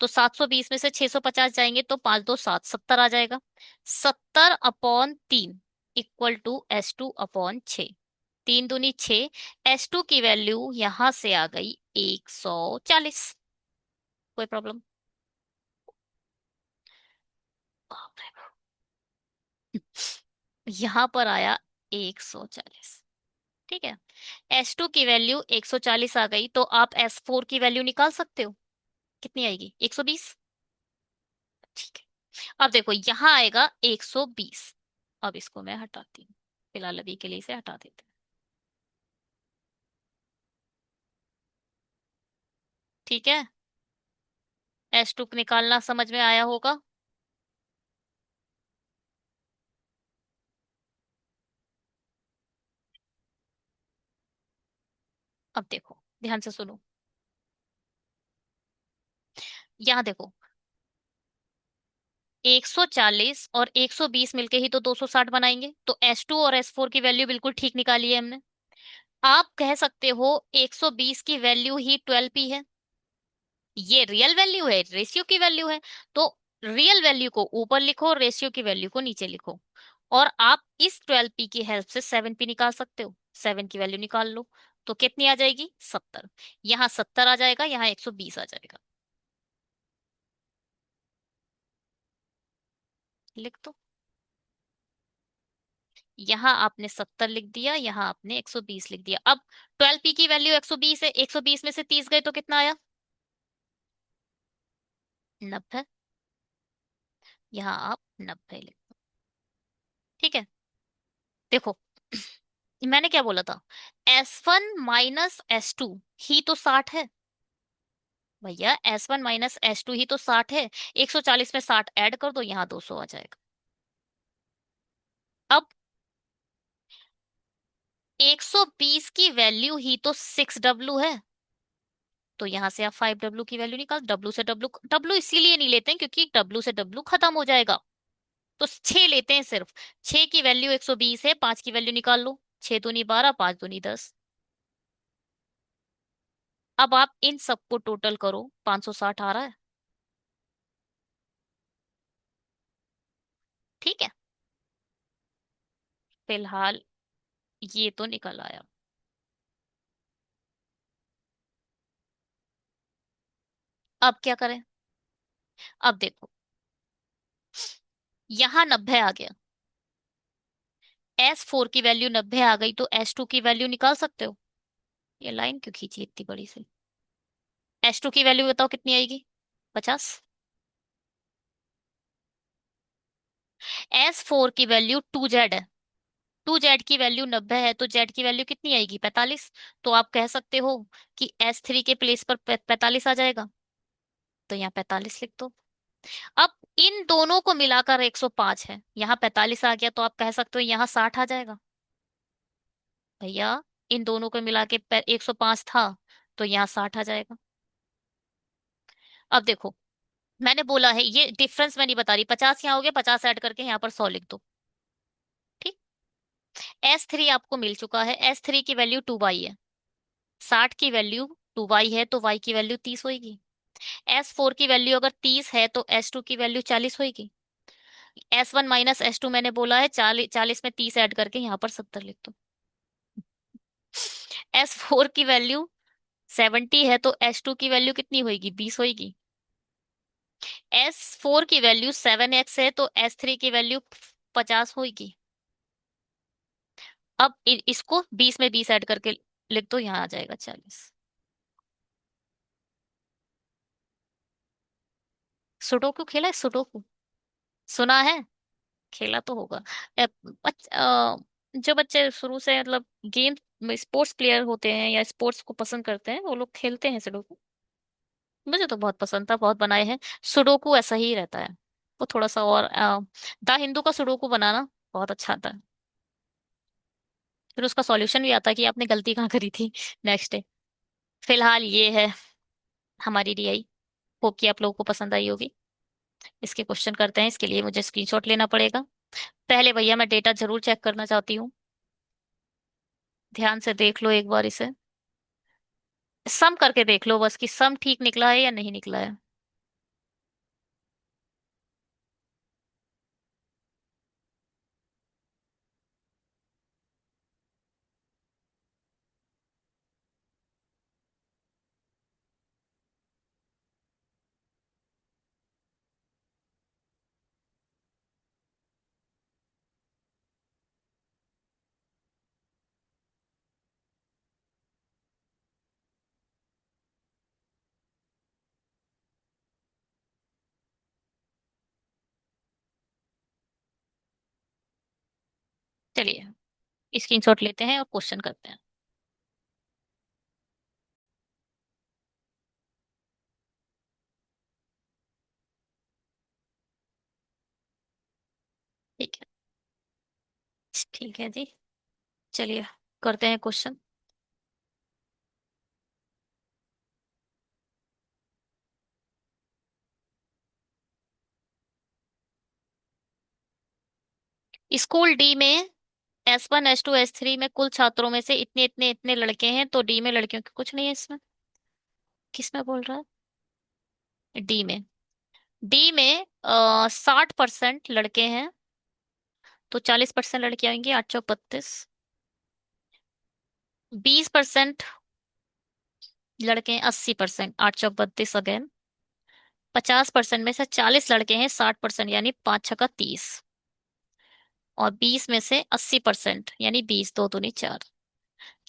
तो 720 में से 650 जाएंगे तो 5 2 7, 70 आ जाएगा। 70/3 = S2/6। 3 दूनी 6। S2 की वैल्यू यहां से आ गई 140। कोई प्रॉब्लम? यहां पर आया 140। ठीक है। S2 की वैल्यू 140 आ गई तो आप S4 की वैल्यू निकाल सकते हो। कितनी आएगी? 120। ठीक है। अब देखो यहाँ आएगा 120। अब इसको मैं हटाती हूँ। फिलहाल अभी के लिए इसे हटा देते हैं। ठीक है। S2 निकालना समझ में आया होगा। अब देखो, ध्यान से सुनो। यहाँ देखो, 140 और 120 मिलके ही तो 260 बनाएंगे। तो S2 और S4 की वैल्यू बिल्कुल ठीक निकाली है हमने। आप कह सकते हो 120 की वैल्यू ही 12p है। ये रियल वैल्यू है, रेशियो की वैल्यू है। तो रियल वैल्यू को ऊपर लिखो, रेशियो की वैल्यू को नीचे लिखो। और आप इस 12p की हेल्प से 7p निकाल सकते हो। 7 की वैल्यू निकाल लो। तो कितनी आ जाएगी? 70। यहाँ 70 आ जाएगा, यहाँ 120 आ जाएगा। लिख दो। यहाँ आपने 70 लिख दिया, यहाँ आपने 120 लिख दिया। अब 12p की वैल्यू 120 है। 120 में से 30 गए तो कितना आया? 90। यहाँ आप 90 लिख दो। ठीक है। देखो, मैंने क्या बोला था? S1 - S2 ही तो 60 है। भैया S1 - S2 ही तो 60 है। 140 में 60 ऐड कर दो, यहाँ 200 आ जाएगा। अब 120 की वैल्यू ही तो 6W है। तो यहाँ से आप 5W की वैल्यू निकाल। W से W, W इसीलिए नहीं लेते हैं क्योंकि W से W खत्म हो जाएगा। तो 6 लेते हैं सिर्फ। 6 की वैल्यू 120 है, 5 की वैल्यू निकाल लो। 6 दूनी 12, 5 दूनी 10। अब आप इन सबको टोटल करो, 560 आ रहा है। ठीक है। फिलहाल ये तो निकल आया। अब क्या करें? अब देखो, यहाँ 90 आ गया। S4 की वैल्यू 90 आ गई तो S2 की वैल्यू निकाल सकते हो। ये लाइन क्यों खींची इतनी बड़ी सी? S2 की वैल्यू बताओ कितनी आएगी? 50। S4 की वैल्यू 2Z है। 2Z की वैल्यू 90 है तो Z की वैल्यू कितनी आएगी? 45। तो आप कह सकते हो कि S3 के प्लेस पर 45 आ जाएगा। तो यहाँ 45 लिख दो। अब इन दोनों को मिलाकर 105 है, यहाँ 45 आ गया तो आप कह सकते हो यहाँ 60 आ जाएगा। भैया इन दोनों को मिला के 105 था तो यहाँ 60 आ जाएगा। अब देखो, मैंने बोला है ये डिफरेंस मैं नहीं बता रही। 50 यहाँ हो गया, 50 ऐड करके यहाँ पर 100 लिख दो। ठीक। S3 आपको मिल चुका है। S3 की वैल्यू 2y है। 60 की वैल्यू 2y है तो y की वैल्यू 30 होगी। S4 की वैल्यू अगर 30 है तो S2 की वैल्यू 40 होगी। S1 - S2 मैंने बोला है 40। 40 में 30 ऐड करके यहाँ पर 70 लिख दो। S4 की वैल्यू 70 है तो S2 की वैल्यू कितनी होगी? 20 होगी। S4 की वैल्यू 7x है तो S3 की वैल्यू 50 होगी। अब इसको 20 में 20 ऐड करके लिख दो, यहाँ आ जाएगा 40। सुडोकू खेला है? सुडोकू सुना है? खेला तो होगा। अ, जो बच्चे शुरू से मतलब गेम स्पोर्ट्स प्लेयर होते हैं या स्पोर्ट्स को पसंद करते हैं वो लोग खेलते हैं सुडोकू। मुझे तो बहुत पसंद था, बहुत बनाए हैं। सुडोकू ऐसा ही रहता है। वो थोड़ा सा और द हिंदू का सुडोकू बनाना बहुत अच्छा आता है। फिर उसका सॉल्यूशन भी आता है कि आपने गलती कहाँ करी थी नेक्स्ट डे। फिलहाल ये है हमारी डीआई। होप कि आप लोगों को पसंद आई होगी। इसके क्वेश्चन करते हैं, इसके लिए मुझे स्क्रीनशॉट लेना पड़ेगा। पहले भैया मैं डेटा जरूर चेक करना चाहती हूँ। ध्यान से देख लो एक बार इसे। सम करके देख लो बस कि सम ठीक निकला है या नहीं निकला है। चलिए स्क्रीनशॉट लेते हैं और क्वेश्चन करते हैं। ठीक है। ठीक है जी। चलिए करते हैं क्वेश्चन। स्कूल डी में S1 S2 S3 में कुल छात्रों में से इतने इतने इतने लड़के हैं, तो डी में लड़कियों की कुछ नहीं है इसमें। किस में बोल रहा है? डी में। डी में 60% लड़के हैं तो 40% लड़कियां होंगी, 8 चौक 32। 20% लड़के हैं, 80%, 8 चौक 32 अगेन। 50% में से 40 लड़के हैं, 60% यानी 5 छक्का 30। और 20 में से 80% यानी 20, दो दूनी चार।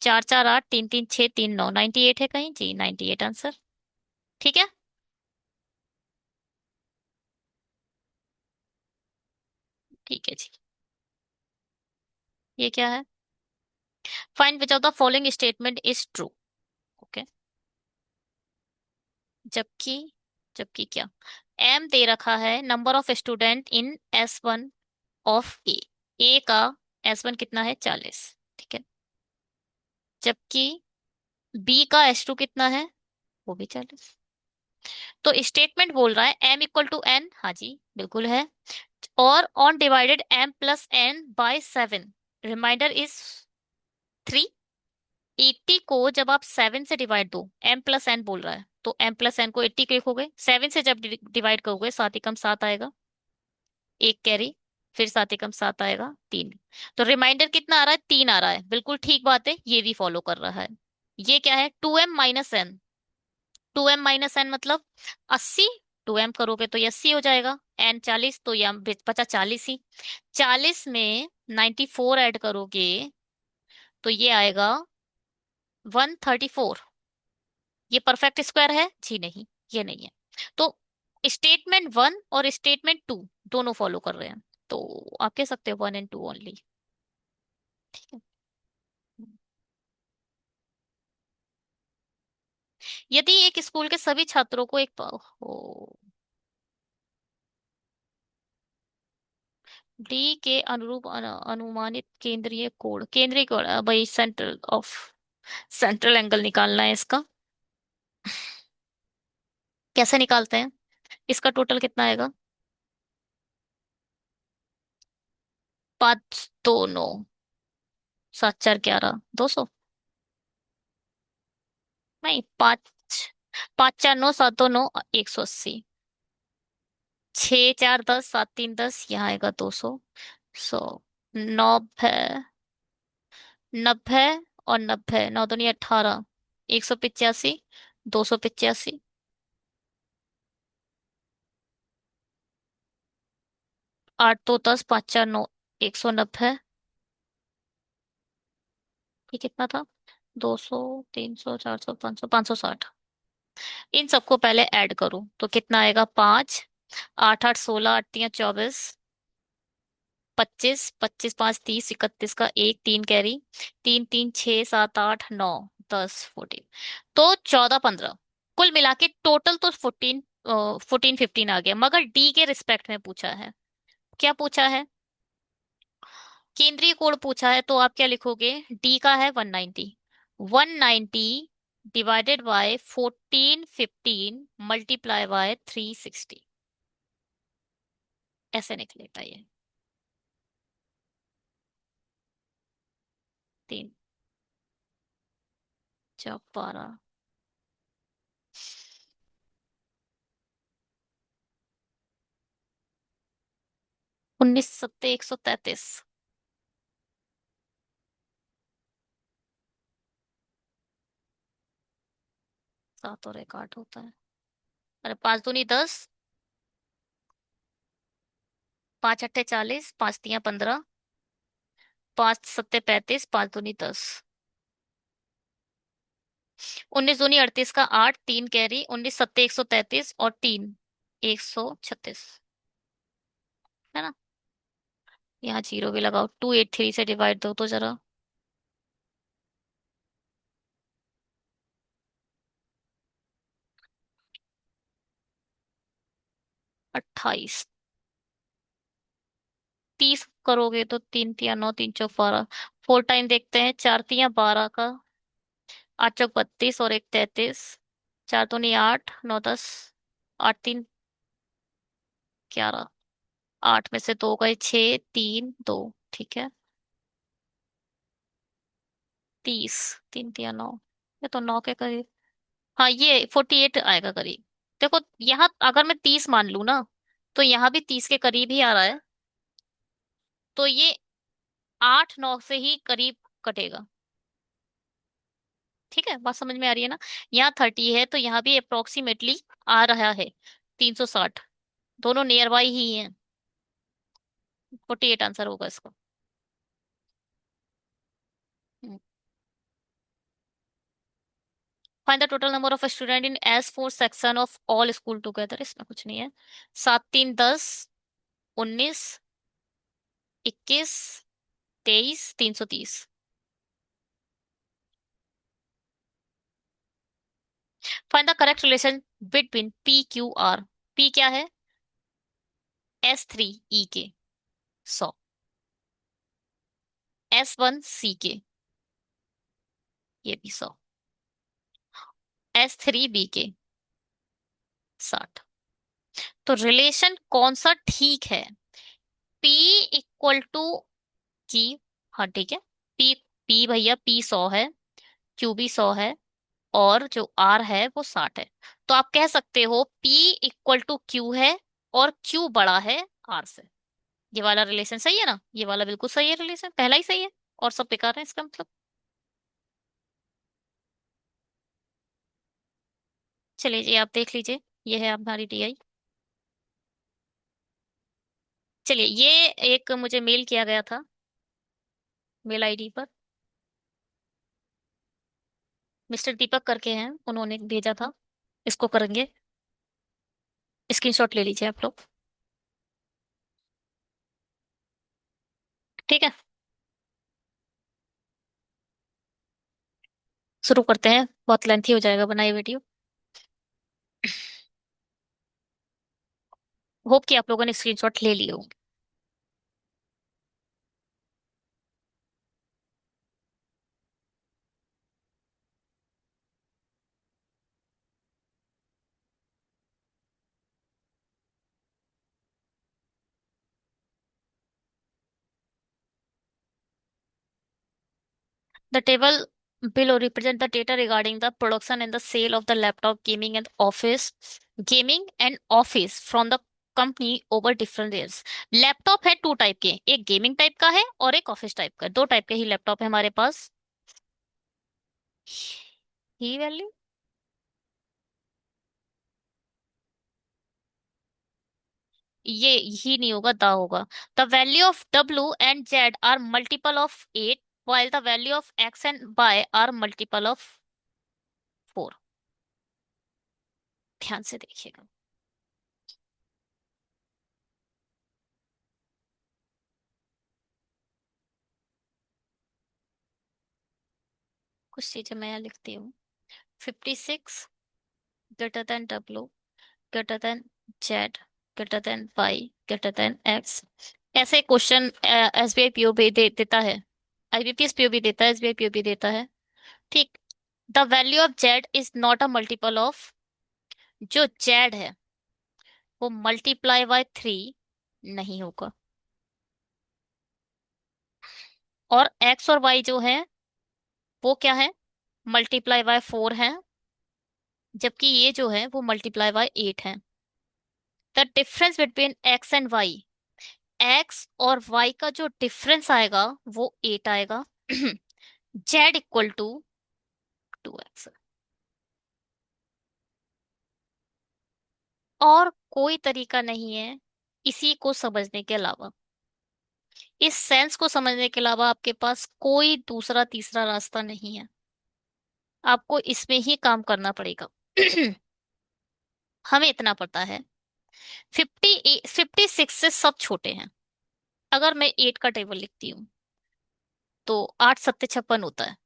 चार चार आठ, तीन तीन छः, तीन नौ, 98 है कहीं जी? 98 आंसर। ठीक है। ठीक है जी। ये क्या है? Find which of the following statement is true. Okay. जबकि जबकि क्या? एम दे रखा है number of student in S1 of A का S1 कितना है? 40। ठीक है। जबकि बी का S2 कितना है? वो भी 40। तो स्टेटमेंट बोल रहा है M = N, हाँ जी बिल्कुल है। और on divided M + N/7, remainder is 3। 80 को जब आप 7 से डिवाइड दो, M + N बोल रहा है तो M + N को 80 के लिखोगे। 7 से जब डिवाइड करोगे, 7 × 7 आएगा, एक कैरी। फिर 7 × 7 आएगा 3। तो रिमाइंडर कितना आ रहा है? 3 आ रहा है। बिल्कुल ठीक बात है, ये भी फॉलो कर रहा है। ये क्या है? 2M - N। 2M - N मतलब 80। 2M करोगे तो ये 80 हो जाएगा। N 40 तो यह बचा 40 ही। 40 में 94 ऐड करोगे तो ये आएगा 134। ये परफेक्ट स्क्वायर है जी? नहीं, ये नहीं है। तो स्टेटमेंट 1 और स्टेटमेंट 2 दोनों फॉलो कर रहे हैं। तो आप कह सकते हो 1 and 2 ओनली। ठीक है। यदि एक स्कूल के सभी छात्रों को एक डी के अनुरूप अनुमानित केंद्रीय कोण, केंद्रीय कोण भाई सेंट्रल एंगल निकालना है इसका। कैसे निकालते हैं? इसका टोटल कितना आएगा? 5 2 9, 7 4 11, 200। नहीं, 5 5 4 9, 7 2 9, 180। 6 4 10, 7 3 10, यहाँ आएगा 200। 100। 90। 90 और 90, 9 दूनी 18, 185, 285, 8 2 10, 5 4 9, 190। ये कितना था? 200, 300, 400, 500, 560। इन सबको पहले ऐड करूं तो कितना आएगा? 5, 8 8 16, 8 3 24, 25, 25 5 30, 31 का एक, 3 कैरी, 3 3 6 7 8 9 10 14, तो 14 15। कुल मिला के टोटल तो 14 15 आ गया, मगर डी के रिस्पेक्ट में पूछा है। क्या पूछा है? केंद्रीय कोण पूछा है, तो आप क्या लिखोगे? डी का है 190। 190 डिवाइडेड बाय 14 15 मल्टीप्लाई बाय 360, ऐसे निकलेगा ये। तीन 4 12, 19 7 133। 7 और 1 8 होता है। अरे 5 दूनी 10, 5 8 40, 5 3 15, 5 7 35, 5 दूनी 10, 19 दूनी 38 का 8, 3 कैरी, 19 7 133 और 3 136, है ना? यहाँ जीरो भी लगाओ, 283 से डिवाइड दो तो जरा। 28, 30 करोगे तो 3 3 9, 3 4 12, 4 टाइम देखते हैं, 4 3 12 का, 8 4 32 और 1 33, 4 दूनी 8, 9 10, 8 3 11, 8 में से 2 गए, 6 3 2, ठीक है। 30, 3 3 9, ये तो 9 के करीब। हाँ, ये 48 आएगा करीब। देखो, यहाँ अगर मैं 30 मान लूँ ना, तो यहाँ भी 30 के करीब ही आ रहा है, तो ये 8 9 से ही करीब कटेगा। ठीक है, बात समझ में आ रही है ना? यहाँ 30 है तो यहाँ भी अप्रोक्सीमेटली आ रहा है 360, दोनों नियर बाई ही हैं। 48 आंसर होगा इसका। Find the total number of student in S four section of all school together, इसमें कुछ नहीं है। 7 3 10, 19, 21, 23, 330। Find the correct relation between P Q R. P क्या है? S3 E के 100, S1 C के, ये भी 100, S3 B के 60। तो रिलेशन कौन सा ठीक है? P इक्वल टू की, हाँ ठीक है, P, P भैया P 100 है, Q भी 100 है, और जो R है वो 60 है। तो आप कह सकते हो P इक्वल टू Q है, और Q बड़ा है R से। ये वाला रिलेशन सही है ना? ये वाला बिल्कुल सही है, रिलेशन पहला ही सही है, और सब बेकार है इसका मतलब। चलिए जी, आप देख लीजिए, ये है हमारी DI। चलिए, ये एक मुझे मेल किया गया था, मेल आईडी पर, मिस्टर दीपक करके हैं, उन्होंने भेजा था। इसको करेंगे, स्क्रीनशॉट ले लीजिए आप लोग। ठीक है, शुरू करते हैं, बहुत लेंथी हो जाएगा बनाई वीडियो। होप कि आप लोगों ने स्क्रीनशॉट ले लिए होंगे। The table below represent the data regarding the production and the sale of the laptop gaming and office from the company over different years. Laptop है 2 टाइप के, एक गेमिंग टाइप का है और एक ऑफिस टाइप का, 2 टाइप के ही laptop है हमारे पास। ही वैल्यू, ये ही नहीं होगा, द होगा। The value of W and Z are multiple of 8, while the value of X and Y are multiple of 4। ध्यान से देखिएगा। कुछ चीजें मैं यहाँ लिखती हूँ। 56 greater than W, greater than Z, greater than Y, greater than X. ऐसे क्वेश्चन एसबीआई पीओ भी देता है, आईबीपीएस पीओ भी देता है, एसबीआई पीओ भी देता है। ठीक। The value of Z is not a multiple of, जो जेड है वो मल्टीप्लाई बाय 3 नहीं होगा। और एक्स और वाई जो है वो क्या है, मल्टीप्लाई बाय 4 है, जबकि ये जो है वो मल्टीप्लाई बाय 8 है। The difference between X and Y, X और वाई का जो डिफरेंस आएगा वो 8 आएगा। Z equal to 2x। और कोई तरीका नहीं है इसी को समझने के अलावा, इस सेंस को समझने के अलावा आपके पास कोई दूसरा तीसरा रास्ता नहीं है। आपको इसमें ही काम करना पड़ेगा। हमें इतना पता है, 56 से सब छोटे हैं। अगर मैं 8 का टेबल लिखती हूँ तो 8 सत्ते 56 होता है।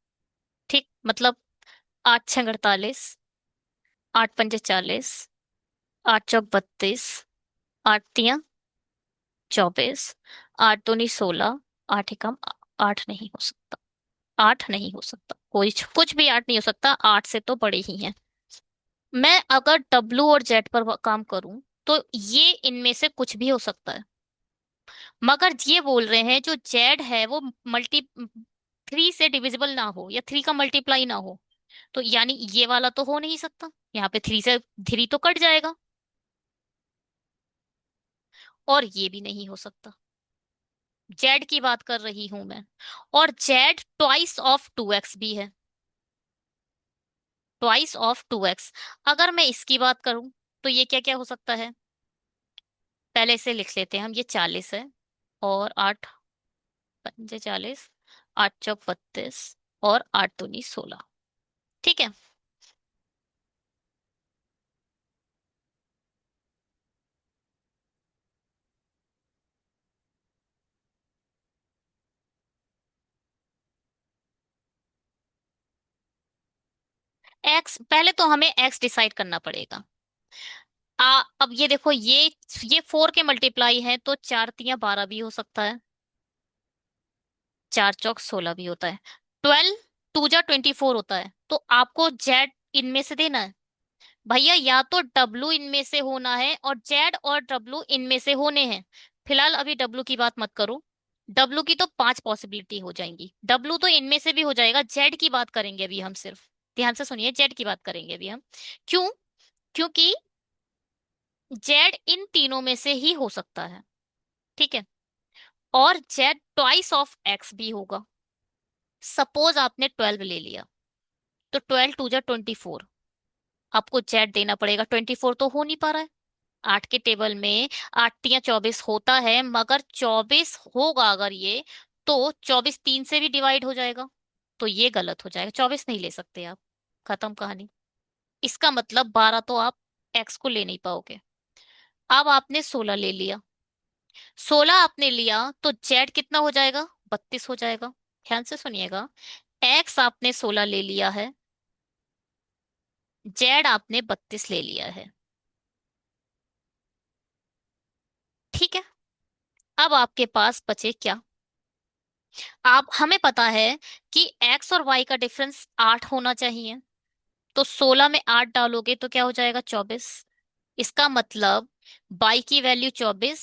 ठीक, मतलब 8 छः 48, 8 पंजे 40, 8 चौक 32, 8 तियां 24, 8 दूनी 16, 8 एकम 8 नहीं हो सकता। 8 नहीं हो सकता, कोई कुछ भी 8 नहीं हो सकता, 8 से तो बड़े ही हैं। मैं अगर डब्लू और जेड पर काम करूं तो ये इनमें से कुछ भी हो सकता है। मगर ये बोल रहे हैं जो जेड है वो मल्टी 3 से डिविजिबल ना हो या 3 का मल्टीप्लाई ना हो, तो यानी ये वाला तो हो नहीं सकता। यहाँ पे 3 से 3 तो कट जाएगा, और ये भी नहीं हो सकता। जेड की बात कर रही हूं मैं, और जेड ट्वाइस ऑफ 2x भी है, ट्वाइस ऑफ 2x। अगर मैं इसकी बात करूं तो ये क्या क्या हो सकता है, पहले इसे लिख लेते हैं हम। ये 40 है, और 8 पंजे 40, 8 चौक 32, और 8 दूनी 16। ठीक है। एक्स, पहले तो हमें एक्स डिसाइड करना पड़ेगा। अब ये देखो, ये 4 के मल्टीप्लाई है तो 4 तियां 12 भी हो सकता है, 4 चौक 16 भी होता है, 12 टू जा 24 होता है। तो आपको जेड इनमें से देना है भैया, या तो डब्लू इनमें से होना है और जेड और डब्लू इनमें से होने हैं। फिलहाल अभी डब्लू की बात मत करो, डब्लू की तो 5 पॉसिबिलिटी हो जाएंगी, डब्लू तो इनमें से भी हो जाएगा। जेड की बात करेंगे अभी हम, सिर्फ ध्यान से सुनिए, जेड की बात करेंगे अभी हम। क्यों? क्योंकि जेड इन तीनों में से ही हो सकता है। ठीक है। और जेड ट्वाइस ऑफ एक्स भी होगा। सपोज आपने 12 ले लिया, तो 12 टू जा 24, आपको जेड देना पड़ेगा। 24 तो हो नहीं पा रहा है 8 के टेबल में। 8 तियां 24 होता है, मगर 24 होगा अगर ये, तो 24 3 से भी डिवाइड हो जाएगा, तो ये गलत हो जाएगा, 24 नहीं ले सकते आप। खत्म कहानी। इसका मतलब 12 तो आप एक्स को ले नहीं पाओगे। अब आपने 16 ले लिया, 16 आपने लिया तो जेड कितना हो जाएगा, 32 हो जाएगा। ध्यान से सुनिएगा, एक्स आपने 16 ले लिया है, जेड आपने 32 ले लिया है। ठीक है। अब आपके पास बचे क्या, आप, हमें पता है कि एक्स और वाई का डिफरेंस 8 होना चाहिए, तो 16 में 8 डालोगे तो क्या हो जाएगा, 24। इसका मतलब वाई की वैल्यू 24,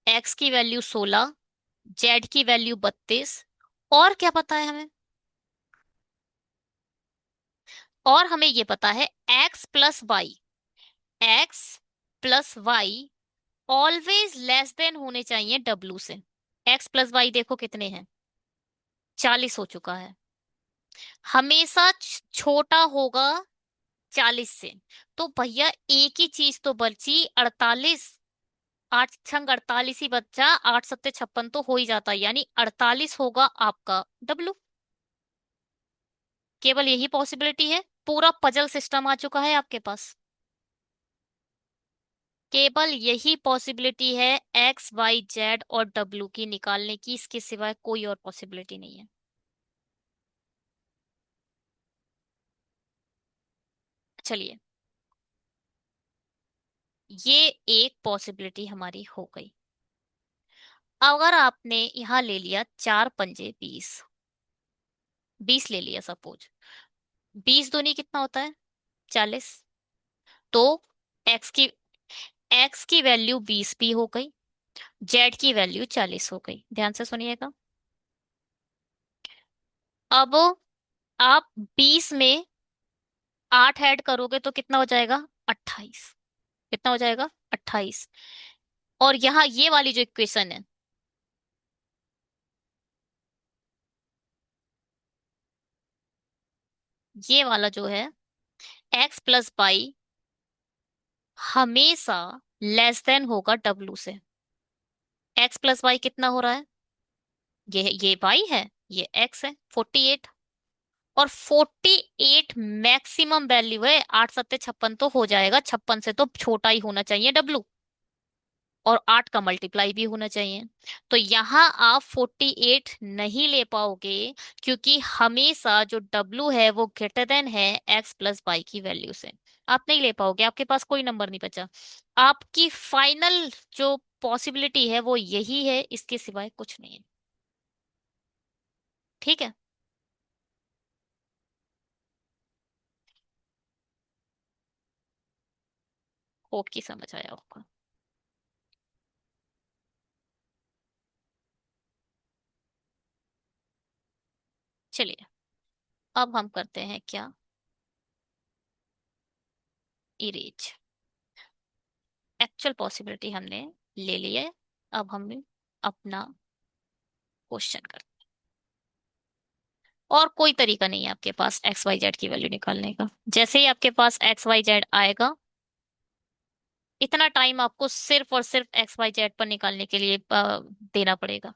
एक्स की वैल्यू 16, जेड की वैल्यू 32। और क्या पता है हमें, और हमें ये पता है X plus Y, X plus Y always less than होने चाहिए डब्लू से। एक्स प्लस वाई देखो कितने हैं, 40 हो चुका है। हमेशा छोटा होगा 40 से। तो भैया एक ही चीज तो बची, 48। आठ छंग 48 ही बच्चा, 8 सत्ते 56 तो हो ही जाता है, यानी 48 होगा आपका डब्लू। केवल यही पॉसिबिलिटी है, पूरा पजल सिस्टम आ चुका है आपके पास। केवल यही पॉसिबिलिटी है एक्स वाई जेड और डब्लू की निकालने की, इसके सिवाय कोई और पॉसिबिलिटी नहीं है। चलिए, ये एक पॉसिबिलिटी हमारी हो गई। अगर आपने यहाँ ले लिया 4 पंजे 20, 20 ले लिया सपोज, 20 दूनी कितना होता है? 40। तो एक्स की एक्स की वैल्यू 20 भी हो गई, जेड की वैल्यू 40 हो गई। ध्यान से सुनिएगा। अब आप 20 में 8 ऐड करोगे तो कितना हो जाएगा? 28। कितना हो जाएगा? 28। और यहाँ ये वाली जो इक्वेशन है, ये वाला जो है, x + y हमेशा लेस देन होगा डब्लू से। x + y कितना हो रहा है? ये y है, ये x है, 48। और 48 मैक्सिमम वैल्यू है, 8 सत्ते 56 तो हो जाएगा, 56 से तो छोटा ही होना चाहिए डब्लू। और 8 का मल्टीप्लाई भी होना चाहिए। तो यहाँ आप 48 नहीं ले पाओगे, क्योंकि हमेशा जो डब्लू है वो ग्रेटर देन है x + y की वैल्यू से। आप नहीं ले पाओगे, आपके पास कोई नंबर नहीं बचा। आपकी फाइनल जो पॉसिबिलिटी है वो यही है, इसके सिवाय कुछ नहीं है। ठीक है। होप की समझ आया आपको। चलिए, अब हम करते हैं क्या? इरेज। एक्चुअल पॉसिबिलिटी हमने ले ली है। अब हम अपना क्वेश्चन करते हैं। और कोई तरीका नहीं है आपके पास एक्स वाई जेड की वैल्यू निकालने का। जैसे ही आपके पास एक्स वाई जेड आएगा, इतना टाइम आपको सिर्फ और सिर्फ एक्स वाई जेड पर निकालने के लिए देना पड़ेगा।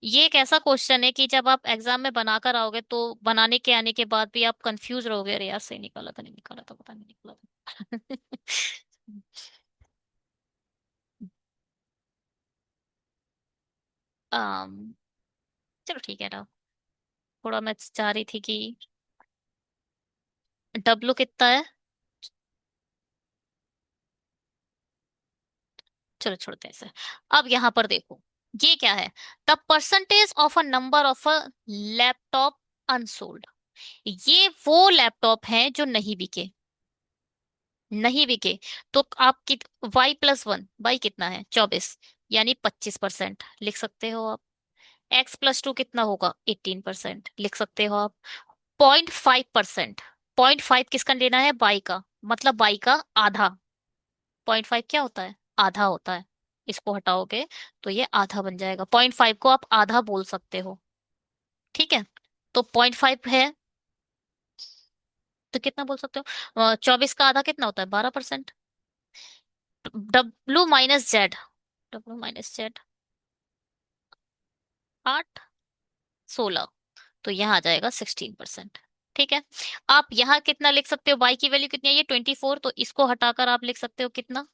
ये एक ऐसा क्वेश्चन है कि जब आप एग्जाम में बनाकर आओगे तो बनाने के आने के बाद भी आप कंफ्यूज रहोगे, अरे यार सही निकाला था नहीं निकाला था, पता नहीं निकला था। अम, चलो ठीक है ना। थोड़ा मैं चाह रही थी कि डब्लू कितना है। चलो छोड़ते हैं इसे। अब यहाँ पर देखो, ये क्या है? The percentage of a number of a laptop unsold. ये वो लैपटॉप हैं जो नहीं बिके। नहीं बिके। तो आप y+1, y कितना है? 24, यानी 25% लिख सकते हो आप। x + 2 कितना होगा? 18% लिख सकते हो आप। 0.5%, 0.5 किसका लेना है? y का, मतलब y का आधा। 0.5 क्या होता है? आधा होता है। इसको हटाओगे तो ये आधा बन जाएगा। 0.5 को आप आधा बोल सकते हो। ठीक है। तो 0.5 है, तो कितना बोल सकते हो? 24 का आधा कितना होता है? 12%। W - Z, W - Z 8, 16, तो यहाँ आ जाएगा 16%। ठीक है। आप यहाँ कितना लिख सकते हो? y की वैल्यू कितनी है? ये 24, तो इसको हटाकर आप लिख सकते हो कितना?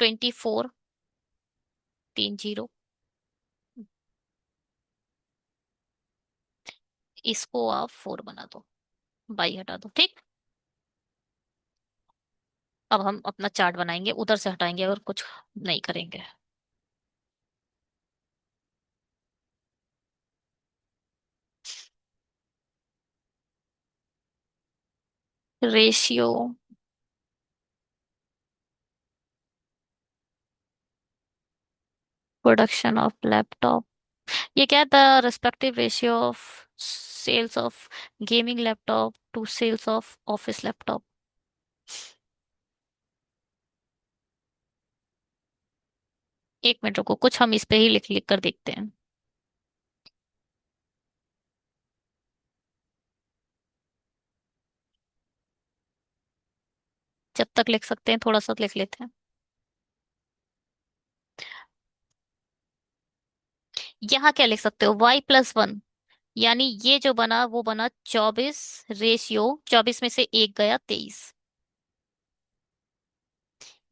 24, 30। इसको आप 4 बना दो, y हटा दो। ठीक। अब हम अपना चार्ट बनाएंगे, उधर से हटाएंगे और कुछ नहीं करेंगे। रेशियो प्रोडक्शन ऑफ लैपटॉप, ये क्या था? Respective ratio of sales of gaming laptop to sales of office laptop. एक मिनट रुको, कुछ हम इस पे ही लिख लिख कर देखते हैं। जब तक लिख सकते हैं थोड़ा सा लिख लेते हैं। यहाँ क्या लिख सकते हो, y+1, यानी ये जो बना वो बना 24 रेशियो 24 में से एक गया 23।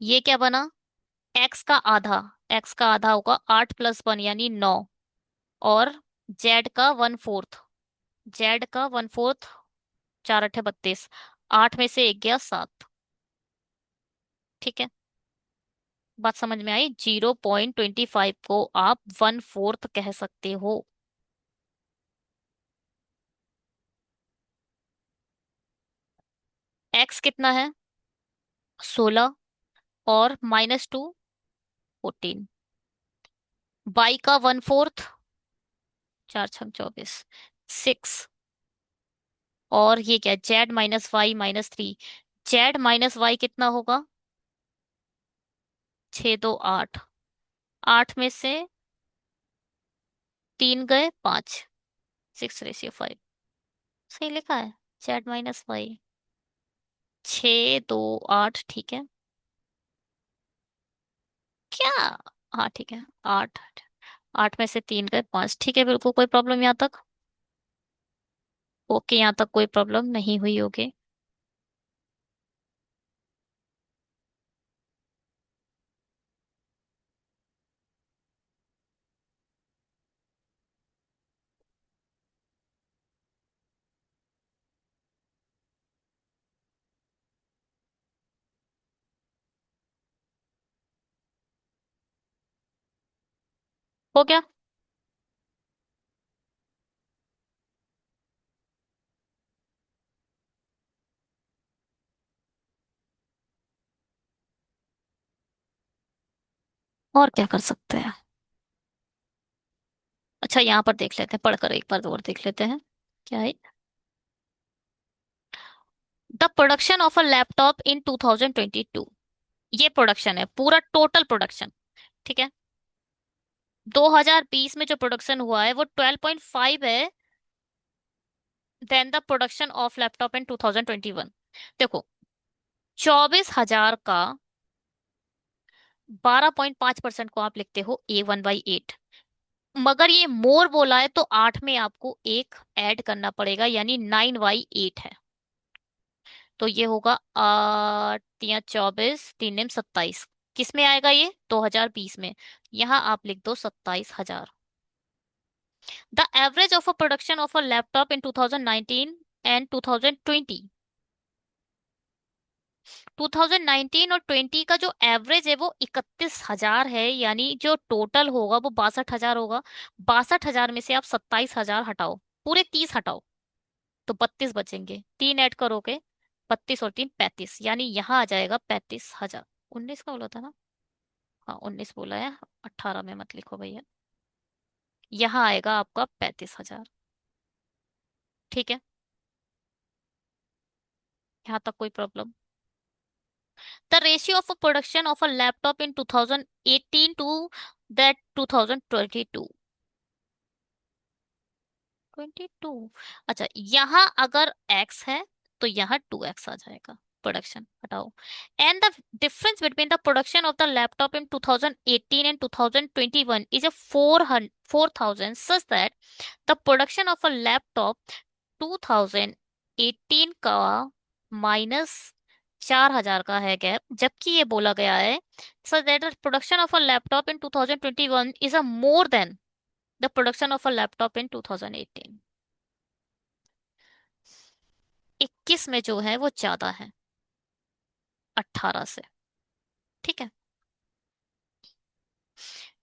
ये क्या बना, x का आधा, x का आधा होगा 8+1 यानी 9। और z का 1/4, z का 1/4, 4×8 = 32, 8 में से एक गया 7। ठीक है, बात समझ में आई। 0.25 को आप 1/4 कह सकते हो। x कितना है, 16, और -2, 14। y का 1/4, 4×6 = 24, 6। और ये क्या, z-y-3, z-y कितना होगा, 6×2 = 8, 8 में से 3 गए 5, 6/5। सही लिखा है, z-y, 6×2 = 8, ठीक है। क्या, हाँ ठीक है, 8, 8 में से 3 गए 5, ठीक है, बिल्कुल कोई प्रॉब्लम यहाँ तक। ओके, यहाँ तक कोई प्रॉब्लम नहीं हुई होगी। हो गया। और क्या कर सकते हैं। अच्छा, यहाँ पर देख लेते हैं, पढ़कर एक बार और देख लेते हैं क्या है। The production of a laptop in 2022, ये प्रोडक्शन है, पूरा टोटल प्रोडक्शन। ठीक है, 2020 में जो प्रोडक्शन हुआ है वो 12.5 है, then the production of laptop in 2021। देखो, 24,000 का 12.5% को आप लिखते हो A1/8, मगर ये मोर बोला है तो 8 में आपको एक ऐड करना पड़ेगा, यानी 9/8 है। तो ये होगा 8 × 24, 3×9 = 27। किस में आएगा ये, 2020 में। यहाँ आप लिख दो 27,000। The average of a production of a laptop in 2019 and 2020, 2019 और 20 का जो एवरेज है वो 31,000 है, यानी जो टोटल होगा वो 62,000 होगा। 62,000 में से आप 27,000 हटाओ, पूरे 30 हटाओ, तो 32 बचेंगे, 3 ऐड करोगे, 32 और 3 35, यानी यहाँ आ जाएगा 35,000। 19 का बोला था ना, हाँ 19 बोला है, 18 में मत लिखो भैया। यहाँ आएगा आपका 35,000। ठीक है, यहाँ तक कोई problem. The ratio of a production of a laptop in 2018 to that 2022, 22। अच्छा, यहाँ अगर x है तो यहाँ 2x आ जाएगा, प्रोडक्शन हटाओ। And the difference between the production of the laptop in 2018 and 2021 is a 4,000 such that the production of a laptop 2018 का -4,000 का है गैप, जबकि ये बोला गया है such that the production of a laptop in 2021 is a more than the production of a laptop in 2018। 21 में जो है वो ज्यादा है 18 से। ठीक है,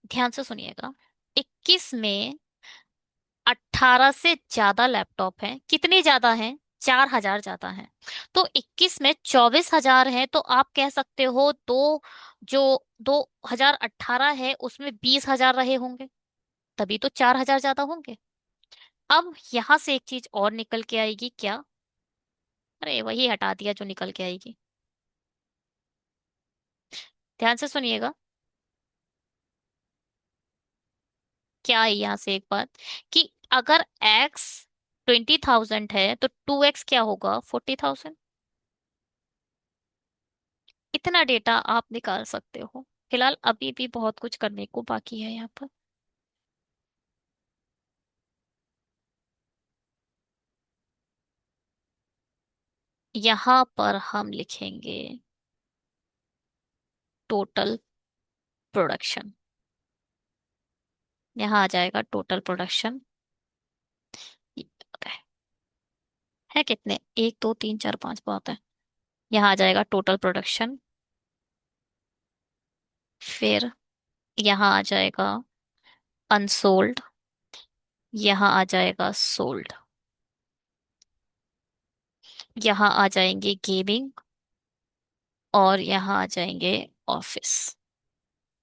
ध्यान से सुनिएगा। 21 में 18 से ज्यादा लैपटॉप हैं, कितने ज्यादा हैं, 4,000 ज्यादा हैं। तो 21 में 24,000 है, तो आप कह सकते हो दो, जो 2018 है उसमें 20,000 रहे होंगे, तभी तो 4,000 ज्यादा होंगे। अब यहां से एक चीज और निकल के आएगी क्या, अरे वही हटा दिया जो निकल के आएगी। ध्यान से सुनिएगा। क्या है यहाँ से एक बात, कि अगर एक्स 20,000 है तो 2x क्या होगा? 40,000। इतना डेटा आप निकाल सकते हो। फिलहाल अभी भी बहुत कुछ करने को बाकी है यहाँ पर। यहाँ पर हम लिखेंगे टोटल प्रोडक्शन। यहाँ आ जाएगा टोटल प्रोडक्शन। है कितने? 1 2 3 4 5, बहुत है। यहाँ आ जाएगा टोटल प्रोडक्शन। फिर यहाँ आ जाएगा अनसोल्ड। यहाँ आ जाएगा सोल्ड। यहाँ आ जाएंगे गेमिंग। और यहाँ आ जाएंगे ऑफिस।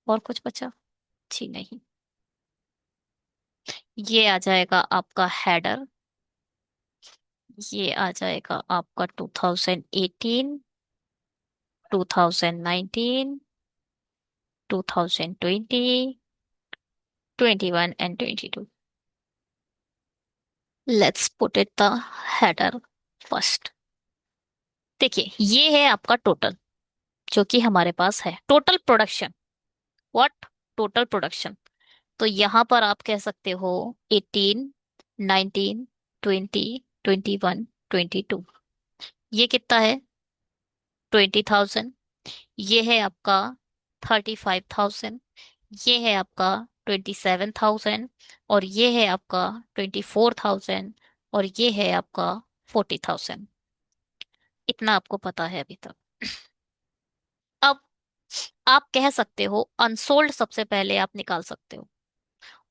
और कुछ बचा? जी नहीं। ये आ जाएगा आपका हेडर। ये आ जाएगा आपका 2018, 2019, 2020, 21 and 22। Let's put it the header first. देखिए ये है आपका टोटल, जो कि हमारे पास है total production. What? Total production. तो यहाँ पर आप कह सकते हो 18, 19, 20, 21, 22। ये कितना है? 20,000। ये है आपका 35,000। ये है आपका 27,000। और ये है आपका 24,000। और ये है आपका 40,000। इतना आपको पता है अभी तक। अब आप कह सकते हो अनसोल्ड सबसे पहले आप निकाल सकते हो,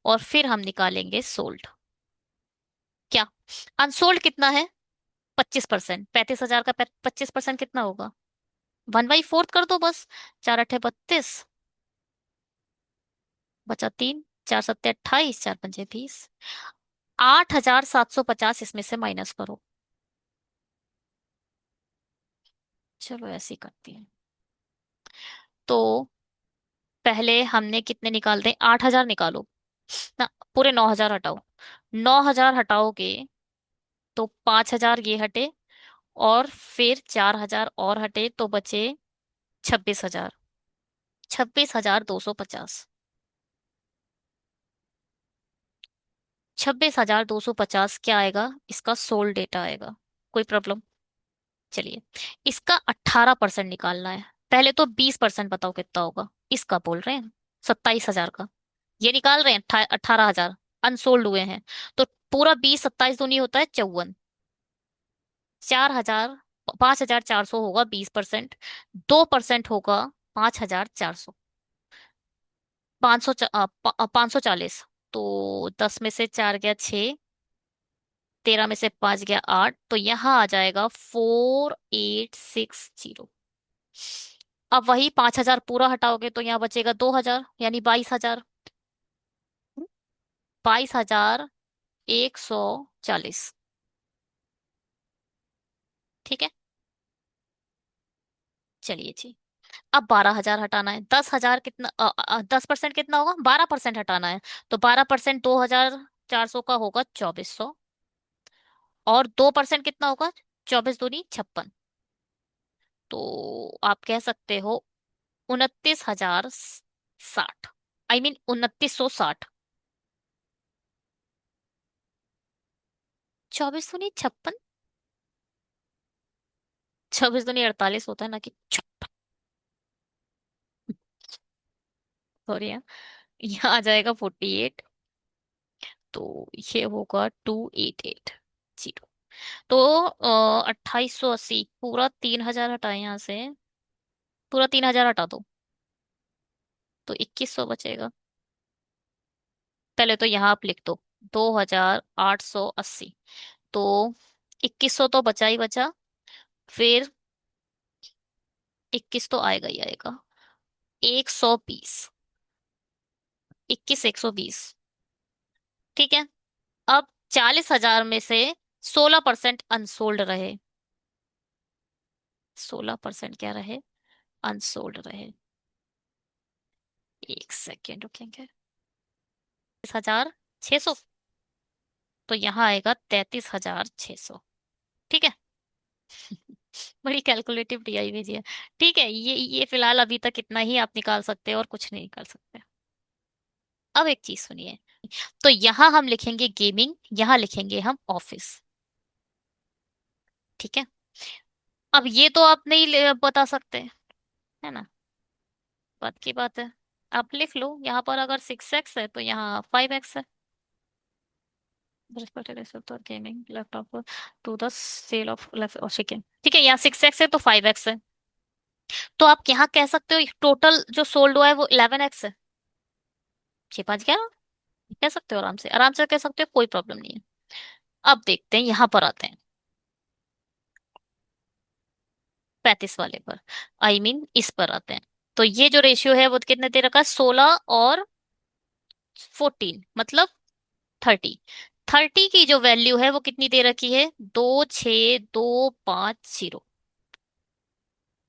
और फिर हम निकालेंगे सोल्ड। क्या? अनसोल्ड कितना है? 25%। 35,000 का 25% कितना होगा? 1/4 कर दो बस। 4 8 32। बचा 3। 4 7 28। 4 5 20। 8,750 इसमें से माइनस करो। चलो ऐसे ही करती हैं। तो पहले हमने कितने निकाल दें? 8,000 निकालो ना। पूरे 9,000 हटाओ। 9,000 हटाओगे तो 5,000 ये हटे, और फिर 4,000 और हटे तो बचे 26,000। 26,250। 26,250 क्या आएगा? इसका सोल डेटा आएगा। कोई प्रॉब्लम? चलिए, इसका 18% निकालना है। पहले तो 20% बताओ कितना होगा। इसका बोल रहे हैं 27,000 का। ये निकाल रहे हैं 18,000 अनसोल्ड हुए हैं। तो पूरा 20, 27 दूनी होता है 54। 4,000, 5,400 होगा 20%। 2% होगा 5,400। 540। तो 10 में से 4 गया 6, 13 में से 5 गया 8, तो यहाँ आ जाएगा 4860। अब वही 5,000 पूरा हटाओगे तो यहाँ बचेगा 2,000, यानी 22,000। 22,140। ठीक है। चलिए जी। अब 12,000 हटाना है। 10,000 कितना? 10% कितना होगा? 12% हटाना है। तो 12% 2,400 का होगा 2,400। और 2% कितना होगा? 24 दूनी 56। तो आप कह सकते हो 29,060। I mean 2,960। 24 दूनी 56। 26 दूनी 48 होता है ना कि 56। सॉरी। यहाँ आ जाएगा 48। तो ये होगा 2,880। तो 2,880 पूरा 3,000 हटाए यहाँ से। पूरा 3,000 हटा दो तो 2,100 बचेगा। पहले तो यहाँ आप लिख दो 2,880। तो 2,100 तो बचा ही बचा। फिर 21 तो आएगा ही आएगा। 120। 21,120। ठीक है। अब 40,000 में से 16% अनसोल्ड रहे। 16% क्या रहे? अनसोल्ड रहे। एक सेकेंड रुकेंगे। 30,600। तो यहाँ आएगा 33,600। ठीक है। बड़ी कैलकुलेटिव टीआई भेजी है। ठीक है, ये फिलहाल अभी तक इतना ही आप निकाल सकते हैं और कुछ नहीं निकाल सकते। अब एक चीज सुनिए। तो यहाँ हम लिखेंगे गेमिंग, यहाँ लिखेंगे हम ऑफिस। ठीक है। अब ये तो आप नहीं बता सकते, है ना। बात की बात है। आप लिख लो, यहाँ पर अगर 6x है तो यहाँ 5x है। Gaming laptop to the sale of laptop, ठीक है। ठीक है, यहाँ 6x है तो 5x है। तो आप यहाँ कह सकते हो टोटल जो सोल्ड हुआ है वो 11x है। 6 5 11 कह सकते हो, आराम से आराम से कह सकते हो, कोई प्रॉब्लम नहीं है। अब देखते हैं, यहाँ पर आते हैं 35 वाले पर। इस पर आते हैं। तो ये जो रेशियो है वो कितने दे रखा है, 16 और 14, मतलब 30। 30 की जो वैल्यू है वो कितनी दे रखी है, 26250।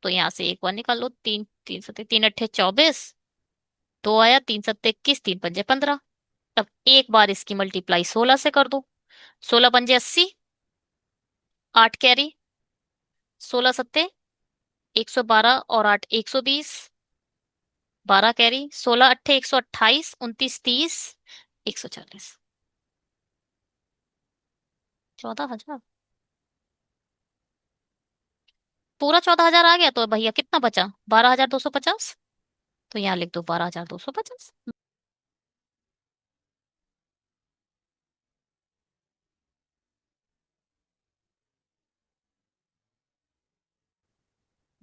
तो यहाँ से एक बार निकाल लो, तीन तीन सत्ते, 3 8 24। दो आया, 3 7 21, 3 5 15। तब एक बार इसकी मल्टीप्लाई 16 से कर दो। 16 5 80, 8 कैरी, 16 7 112 और 8 120। 12 कैरी, 16 8 128, 29 30, 140। 14,000। पूरा 14,000 आ गया तो भैया कितना बचा, 12,250। तो यहाँ लिख दो 12,250।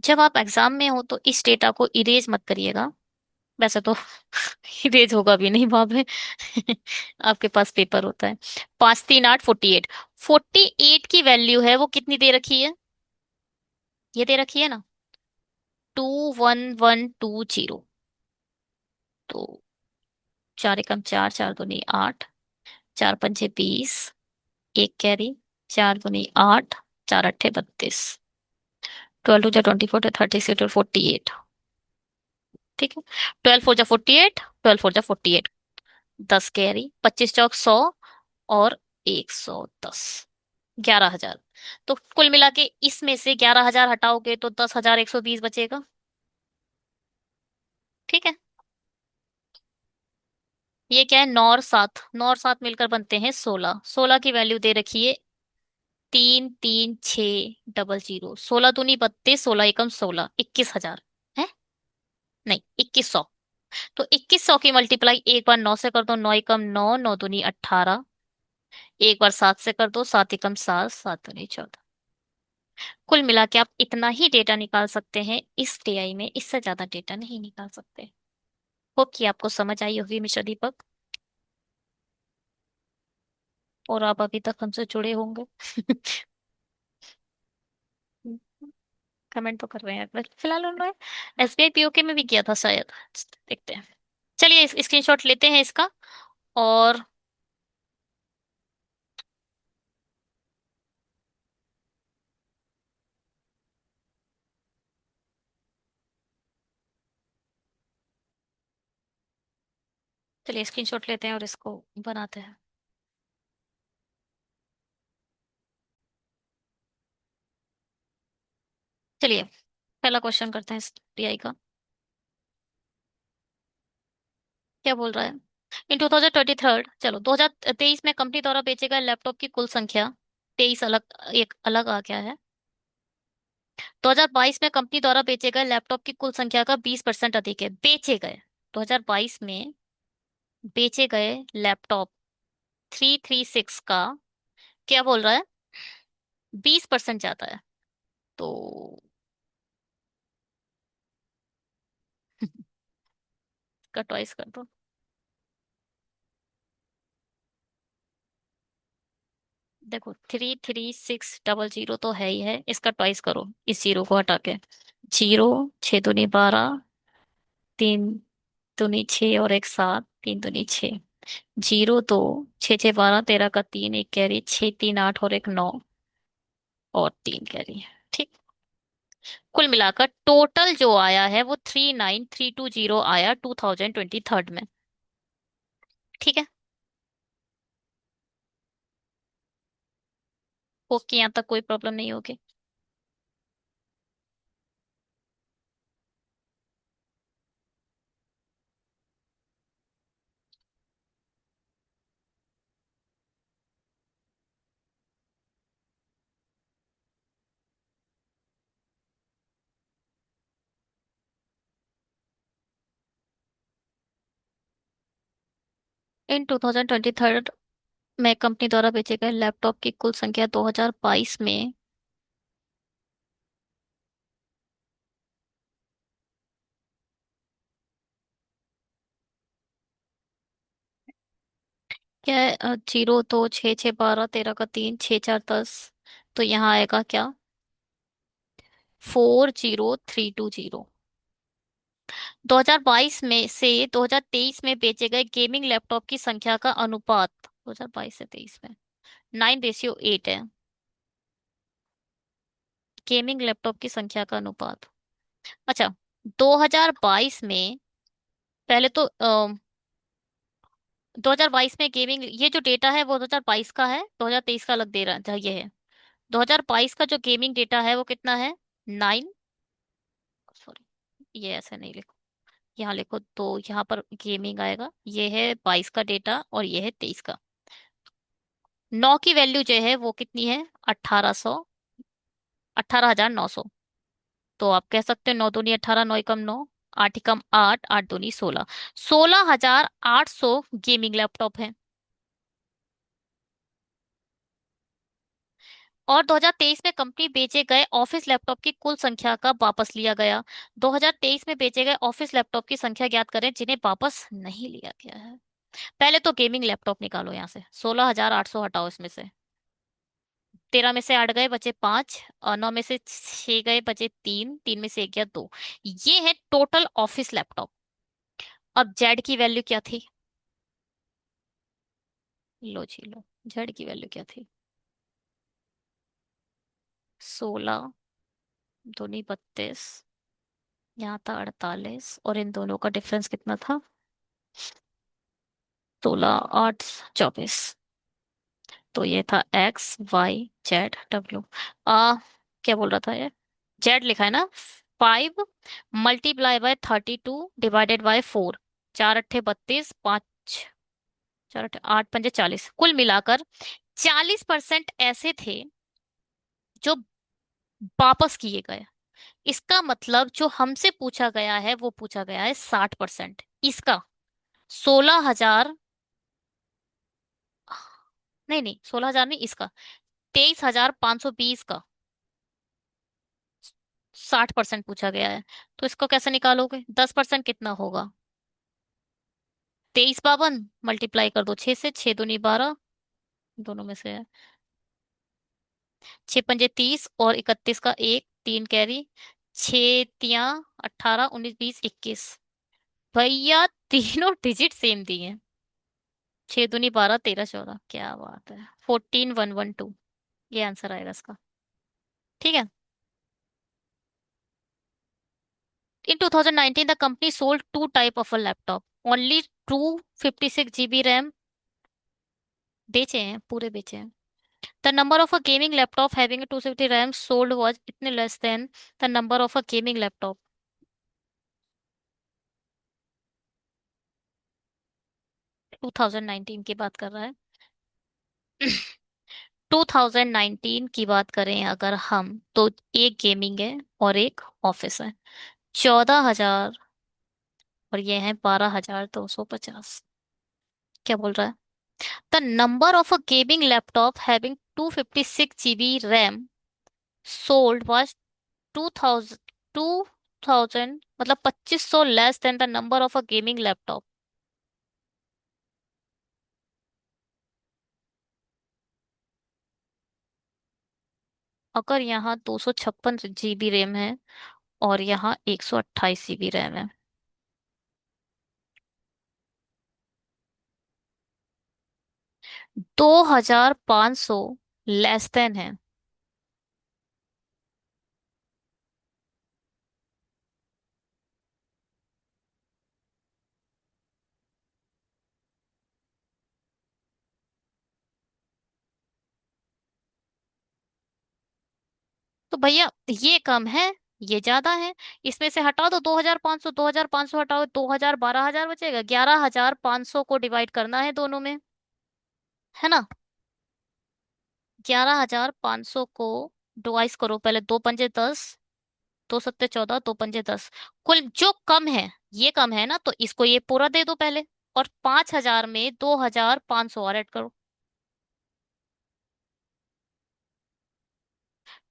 जब आप एग्जाम में हो तो इस डेटा को इरेज मत करिएगा। वैसे तो इरेज होगा भी नहीं वहां पे। आपके पास पेपर होता है। 5 3 8 48। 48 की वैल्यू है वो कितनी दे रखी है, ये दे रखी है ना, 21120। तो 4 एकम 4, 4 दूनी 8, 4 पंजे 20, एक कैरी, 4 दूनी 8, 4 अट्ठे 32। 12 2 जा 24, 30 6 48। ठीक है। 12 4 जा 48, 12 4 जा 48। 10 कैरी, 25 चौक 100 और 110। 11,000। तो कुल मिला के इसमें से 11,000 हटाओगे तो 10,120 बचेगा। ठीक है। ये क्या है, 9 और 7, 9 और 7 मिलकर बनते हैं 16। 16 की वैल्यू दे रखी है 3 3 6 0 0। 16 दूनी 32, 16 एकम 16, 21,000 है। नहीं, 2100। तो 2100 की मल्टीप्लाई एक बार 9 से कर दो, 9 एकम 9, 9 दूनी 18। एक बार 7 से कर दो, 7 एकम 7, 7 दूनी 14। कुल मिला के आप इतना ही डेटा निकाल सकते हैं इस टीआई में, इससे ज्यादा डेटा नहीं निकाल सकते। होप कि आपको समझ आई होगी मिस्टर दीपक, और आप अभी तक हमसे जुड़े होंगे। कमेंट तो कर रहे हैं, बट फिलहाल उन्होंने एसबीआई पीओके में भी किया था शायद। देखते हैं। चलिए स्क्रीनशॉट लेते हैं इसका। और चलिए स्क्रीनशॉट लेते हैं और इसको बनाते हैं। चलिए पहला क्वेश्चन करते हैं इस टीआई का। क्या बोल रहा है। इन 2023, चलो 2023 में कंपनी द्वारा बेचे गए लैपटॉप की कुल संख्या 23, अलग एक अलग आ गया है। 2022 में कंपनी द्वारा बेचे गए लैपटॉप की कुल संख्या का 20% अधिक है, बेचे गए। 2022 में बेचे गए लैपटॉप 336 का क्या बोल रहा है, 20% ज्यादा है। तो इसका ट्वाइस कर दो। देखो 33600 तो है ही है, इसका ट्वाइस करो इस जीरो को हटा के। जीरो, 6 दूनी 12, 3 दूनी 6 और एक 7, 3 दूनी 6। जीरो दो, 6 6 12, 13 का 3, एक कैरी, 6 3 8 और एक 9 और 3 कैरी। ठीक। कुल मिलाकर टोटल जो आया है वो 39320 आया 2023 में। ठीक है। होप कि यहाँ तक कोई प्रॉब्लम नहीं होगी। इन 2023 में कंपनी द्वारा बेचे गए लैपटॉप की कुल संख्या 2022 में क्या है? 0 2 6 6 12 13 का 3 6 4 10। तो यहाँ आएगा क्या? 40320। 2022 में से 2023 में बेचे गए गेमिंग लैपटॉप की संख्या का अनुपात 2022 से 23 में 9:8 है। गेमिंग लैपटॉप की संख्या का अनुपात। अच्छा, 2022 में पहले तो 2022 में गेमिंग, ये जो डेटा है वो 2022 का है, 2023 का अलग दे रहा था ये है। 2022 का जो गेमिंग डेटा है वो कितना है? 9, सॉरी, ये ऐसे नहीं लिखो, यहाँ लिखो तो यहाँ पर गेमिंग आएगा। ये है 22 का डेटा और ये है 23 का। 9 की वैल्यू जो है वो कितनी है? 18,900। तो आप कह सकते हो 9 दूनी 18, 9 एकम 9, 8 एकम 8, 8 दूनी 16। 16,800 गेमिंग लैपटॉप है। और 2023 में कंपनी बेचे गए ऑफिस लैपटॉप की कुल संख्या का वापस लिया गया। 2023 में बेचे गए ऑफिस लैपटॉप की संख्या ज्ञात करें जिन्हें वापस नहीं लिया गया है। पहले तो गेमिंग लैपटॉप निकालो यहाँ से, 16,800 हटाओ इसमें से। 13 में से 8 गए बचे 5, और 9 में से 6 गए बचे 3, 3 में से 1 गया 2। ये है टोटल ऑफिस लैपटॉप। अब जेड की वैल्यू क्या थी? लो जी लो, जेड की वैल्यू क्या थी? 16 दूनी 32, यहाँ था 48, और इन दोनों का डिफरेंस कितना था? 16 8 24। तो ये था XYZ W। क्या बोल रहा था ये? जेड लिखा है ना? 5 × 32 ÷ 4। 4 × 8 = 32, 5 4 × 8 = 40, कुल मिलाकर 40% ऐसे थे जो वापस किए गए। इसका मतलब जो हमसे पूछा गया है वो पूछा गया है 60% इसका। 16,000, नहीं नहीं, 16,000 नहीं, इसका 23,520 का 60% पूछा गया है। तो इसको कैसे निकालोगे? 10% कितना होगा? 23 52 मल्टीप्लाई कर दो 6 से, 6 दूनी 12, दोनों में से है। 6 पंजे 30 और 31 का एक, 3 कैरी, 6 तियां 18 19 20 21। भैया तीनों डिजिट सेम दिए। 6 दूनी 12 13 14, क्या बात है, 14 112। ये आंसर आएगा इसका। ठीक है। In 2019, the company sold two type of a laptop. Only 256 GB RAM बेचे हैं, पूरे बेचे हैं। The number of a gaming laptop having a 250 RAM sold was इतने less than the number of a gaming laptop। 2019 की बात कर रहा है। 2019 की बात करें अगर हम, तो एक गेमिंग है और एक ऑफिस है। 14,000, और ये है 12,250। क्या बोल रहा है? The number of a gaming laptop having 256 GB RAM sold was 2,000 मतलब 2500 less than the number of a gaming laptop. अगर यहाँ 256 GB रैम है और यहाँ 128 GB रैम है। 2,500 लेस देन है। तो भैया ये कम है, ये ज्यादा है। इसमें से हटा दो 2500, 2500 हटाओ 2000, 12000 बचेगा। 11500 को डिवाइड करना है दोनों में, है ना। 11500 को डिवाइस करो पहले, दो पंजे 10, दो सत्ते 14, दो पंजे 10। कुल जो कम है, ये कम है ना, तो इसको ये पूरा दे दो पहले। और 5000 में 2500 और ऐड करो।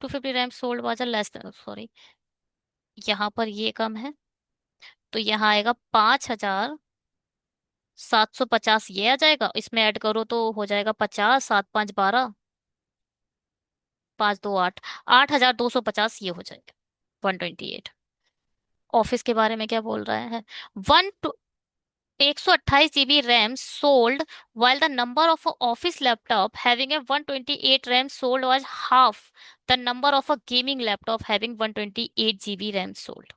250 RAM sold was less than, sorry, यहाँ पर ये कम है, तो यहाँ आएगा 5750, ये आ जाएगा। इसमें ऐड करो तो हो जाएगा 50, 7 5 12, 5 2 8, 8250 ये हो जाएगा। 128। ऑफिस के बारे में क्या बोल रहा है? One 128 GB RAM sold, while the number of a office laptop having a 128 RAM sold was half the number of a gaming laptop having 128 GB RAM sold।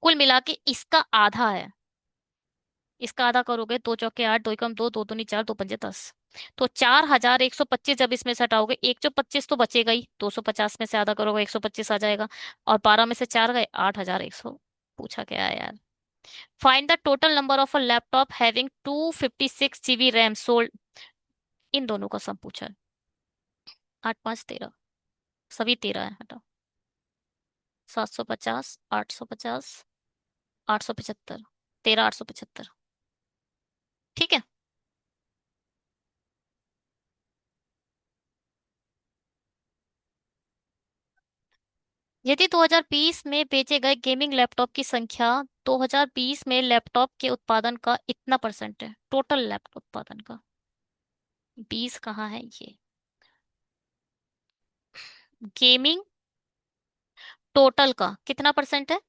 कुल मिला के इसका आधा है। इसका आधा करोगे, दो चौके आठ, दो एकम दो, दो दूनी चार, दो पंजे 10। तो 4125 जब इसमें से हटाओगे, 125 तो बचेगा ही, 250 में से आधा करोगे 125 आ जाएगा। और 12 में से चार गए, 8100। पूछा क्या है यार? Find the total number of a laptop having 256 GB RAM sold. इन दोनों का सम पूछा है। 8 5 13, सभी 13 है, हटाओ। 750, 850, 875, 13875। ठीक है। यदि 2020 में बेचे गए गेमिंग लैपटॉप की संख्या 2020 में लैपटॉप के उत्पादन का इतना परसेंट है, टोटल लैपटॉप उत्पादन का। 20 कहाँ है ये? गेमिंग टोटल का कितना परसेंट है?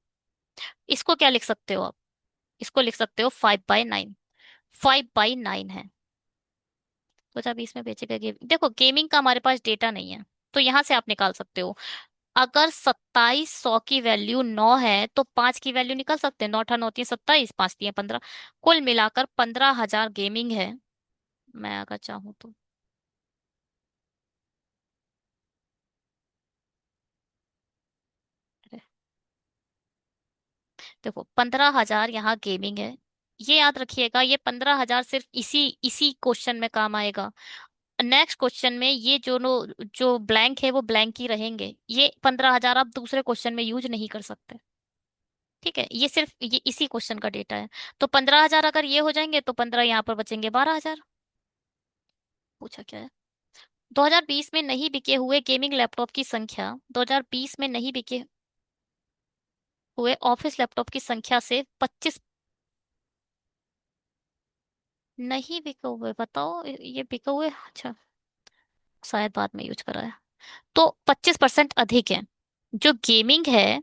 इसको क्या लिख सकते हो आप? इसको लिख सकते हो 5/9। 5/9 है। 2020 में बेचे गए गेम, देखो गेमिंग का हमारे पास डेटा नहीं है, तो यहां से आप निकाल सकते हो। अगर 2700 की वैल्यू 9 है तो 5 की वैल्यू निकल सकते हैं। 9 8 9 3 27, 5 3 15। कुल मिलाकर 15,000 गेमिंग है। मैं अगर चाहूँ तो, अरे, देखो 15,000 यहाँ गेमिंग है। ये याद रखिएगा, ये 15,000 सिर्फ इसी इसी क्वेश्चन में काम आएगा। नेक्स्ट क्वेश्चन में ये जो नो जो ब्लैंक है वो ब्लैंक ही रहेंगे। ये 15,000 आप दूसरे क्वेश्चन में यूज नहीं कर सकते। ठीक है, ये सिर्फ ये इसी क्वेश्चन का डेटा है। तो 15,000 अगर ये हो जाएंगे तो 15 यहाँ पर बचेंगे 12,000। पूछा क्या है? 2020 में नहीं बिके हुए गेमिंग लैपटॉप की संख्या, 2020 में नहीं बिके हुए ऑफिस लैपटॉप की संख्या से 25। नहीं बिके हुए, बताओ ये बिके हुए, अच्छा, शायद बाद में यूज करा है। तो 25% अधिक है। जो गेमिंग है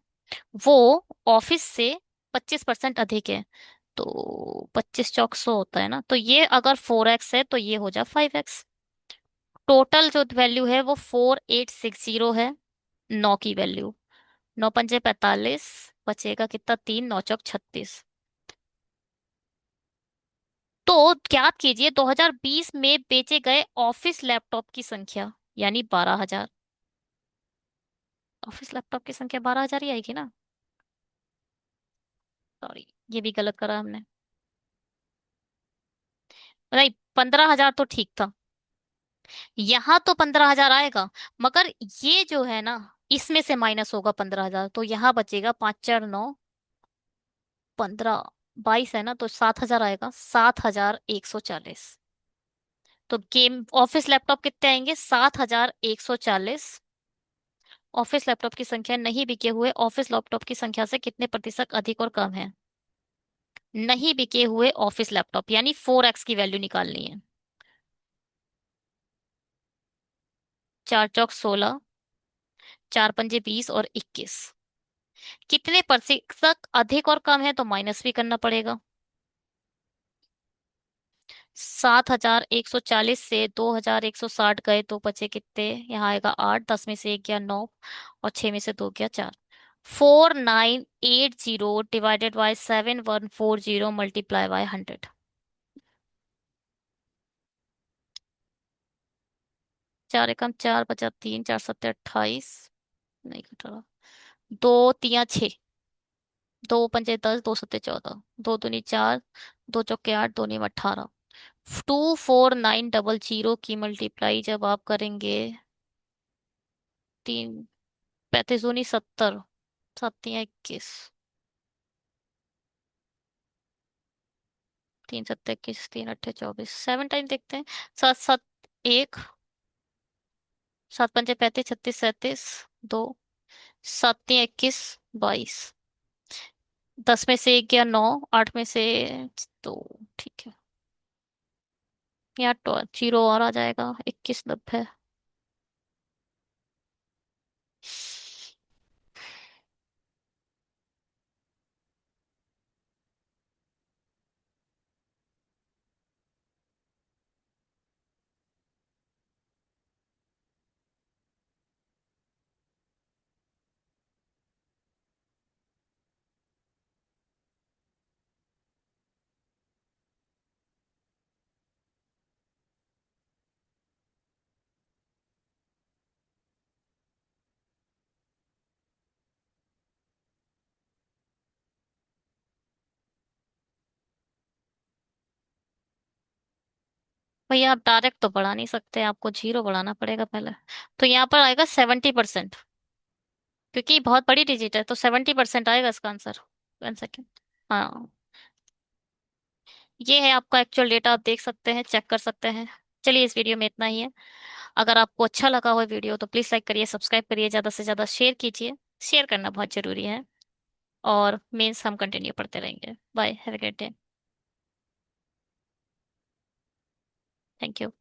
वो ऑफिस से 25% अधिक है। तो 25 चौक 100 होता है ना, तो ये अगर 4x है तो ये हो जाए 5x। टोटल जो वैल्यू है वो 4860 है। 9 की वैल्यू, 9 पंजे 45, बचेगा कितना? 3 9 चौक 36। तो ज्ञात कीजिए 2020 में बेचे गए ऑफिस लैपटॉप की संख्या, यानी 12,000। ऑफिस लैपटॉप की संख्या 12,000 ही आएगी ना। सॉरी, ये भी गलत करा हमने। नहीं, 15,000 तो ठीक था। यहाँ तो 15,000 आएगा, मगर ये जो है ना, इसमें से माइनस होगा 15,000, तो यहाँ बचेगा 5 4 9 15, 22 है ना, तो 7,000 आएगा, 7,140। तो गेम ऑफिस लैपटॉप कितने आएंगे? 7,140। ऑफिस लैपटॉप की संख्या नहीं बिके हुए ऑफिस लैपटॉप की संख्या से कितने प्रतिशत अधिक और कम है? नहीं बिके हुए ऑफिस लैपटॉप, यानी 4x की वैल्यू निकालनी है। 4 चौक 16, 4 पंजे 20 और 21। कितने प्रतिशत अधिक और कम है, तो माइनस भी करना पड़ेगा। 7,140 से 2,160 गए तो बचे कितने? यहाँ आएगा 8, 10 में से 1 गया 9, और 6 में से 2 गया 4। 4980 डिवाइडेड बाय 7140 मल्टीप्लाई बाय 100। 4 एकम 4, बचा 3, 4 सत्ते 28, नहीं कट रहा। दो तिया छः, दो पंजे 10, दो सत्ते 14, दो दूनी 4, दो चौके 8, दो नीम 18। 24900 की मल्टीप्लाई जब आप करेंगे, तीन 35 दूनी 70, सात तिया 21, तीन सत्ते 21, तीन अट्ठे 24, 7 टाइम देखते हैं। सात सात एक, सात पंजे 35, 36 37, दो, सात तिया 21, 22। 10 में से एक गया 9, 8 में से दो, ठीक है। यहाँ तो जीरो और आ जाएगा, 21 90। भैया आप डायरेक्ट तो बढ़ा नहीं सकते, आपको जीरो बढ़ाना पड़ेगा पहले। तो यहाँ पर आएगा 70%, क्योंकि बहुत बड़ी डिजिट है तो 70% आएगा इसका आंसर। 1 सेकेंड। हाँ, ये है आपका एक्चुअल डेटा, आप देख सकते हैं, चेक कर सकते हैं। चलिए, इस वीडियो में इतना ही है। अगर आपको अच्छा लगा हो वीडियो तो प्लीज़ लाइक करिए, सब्सक्राइब करिए, ज़्यादा से ज़्यादा शेयर कीजिए। शेयर करना बहुत ज़रूरी है। और मेंस हम कंटिन्यू पढ़ते रहेंगे। Bye, have a great day. Thank you.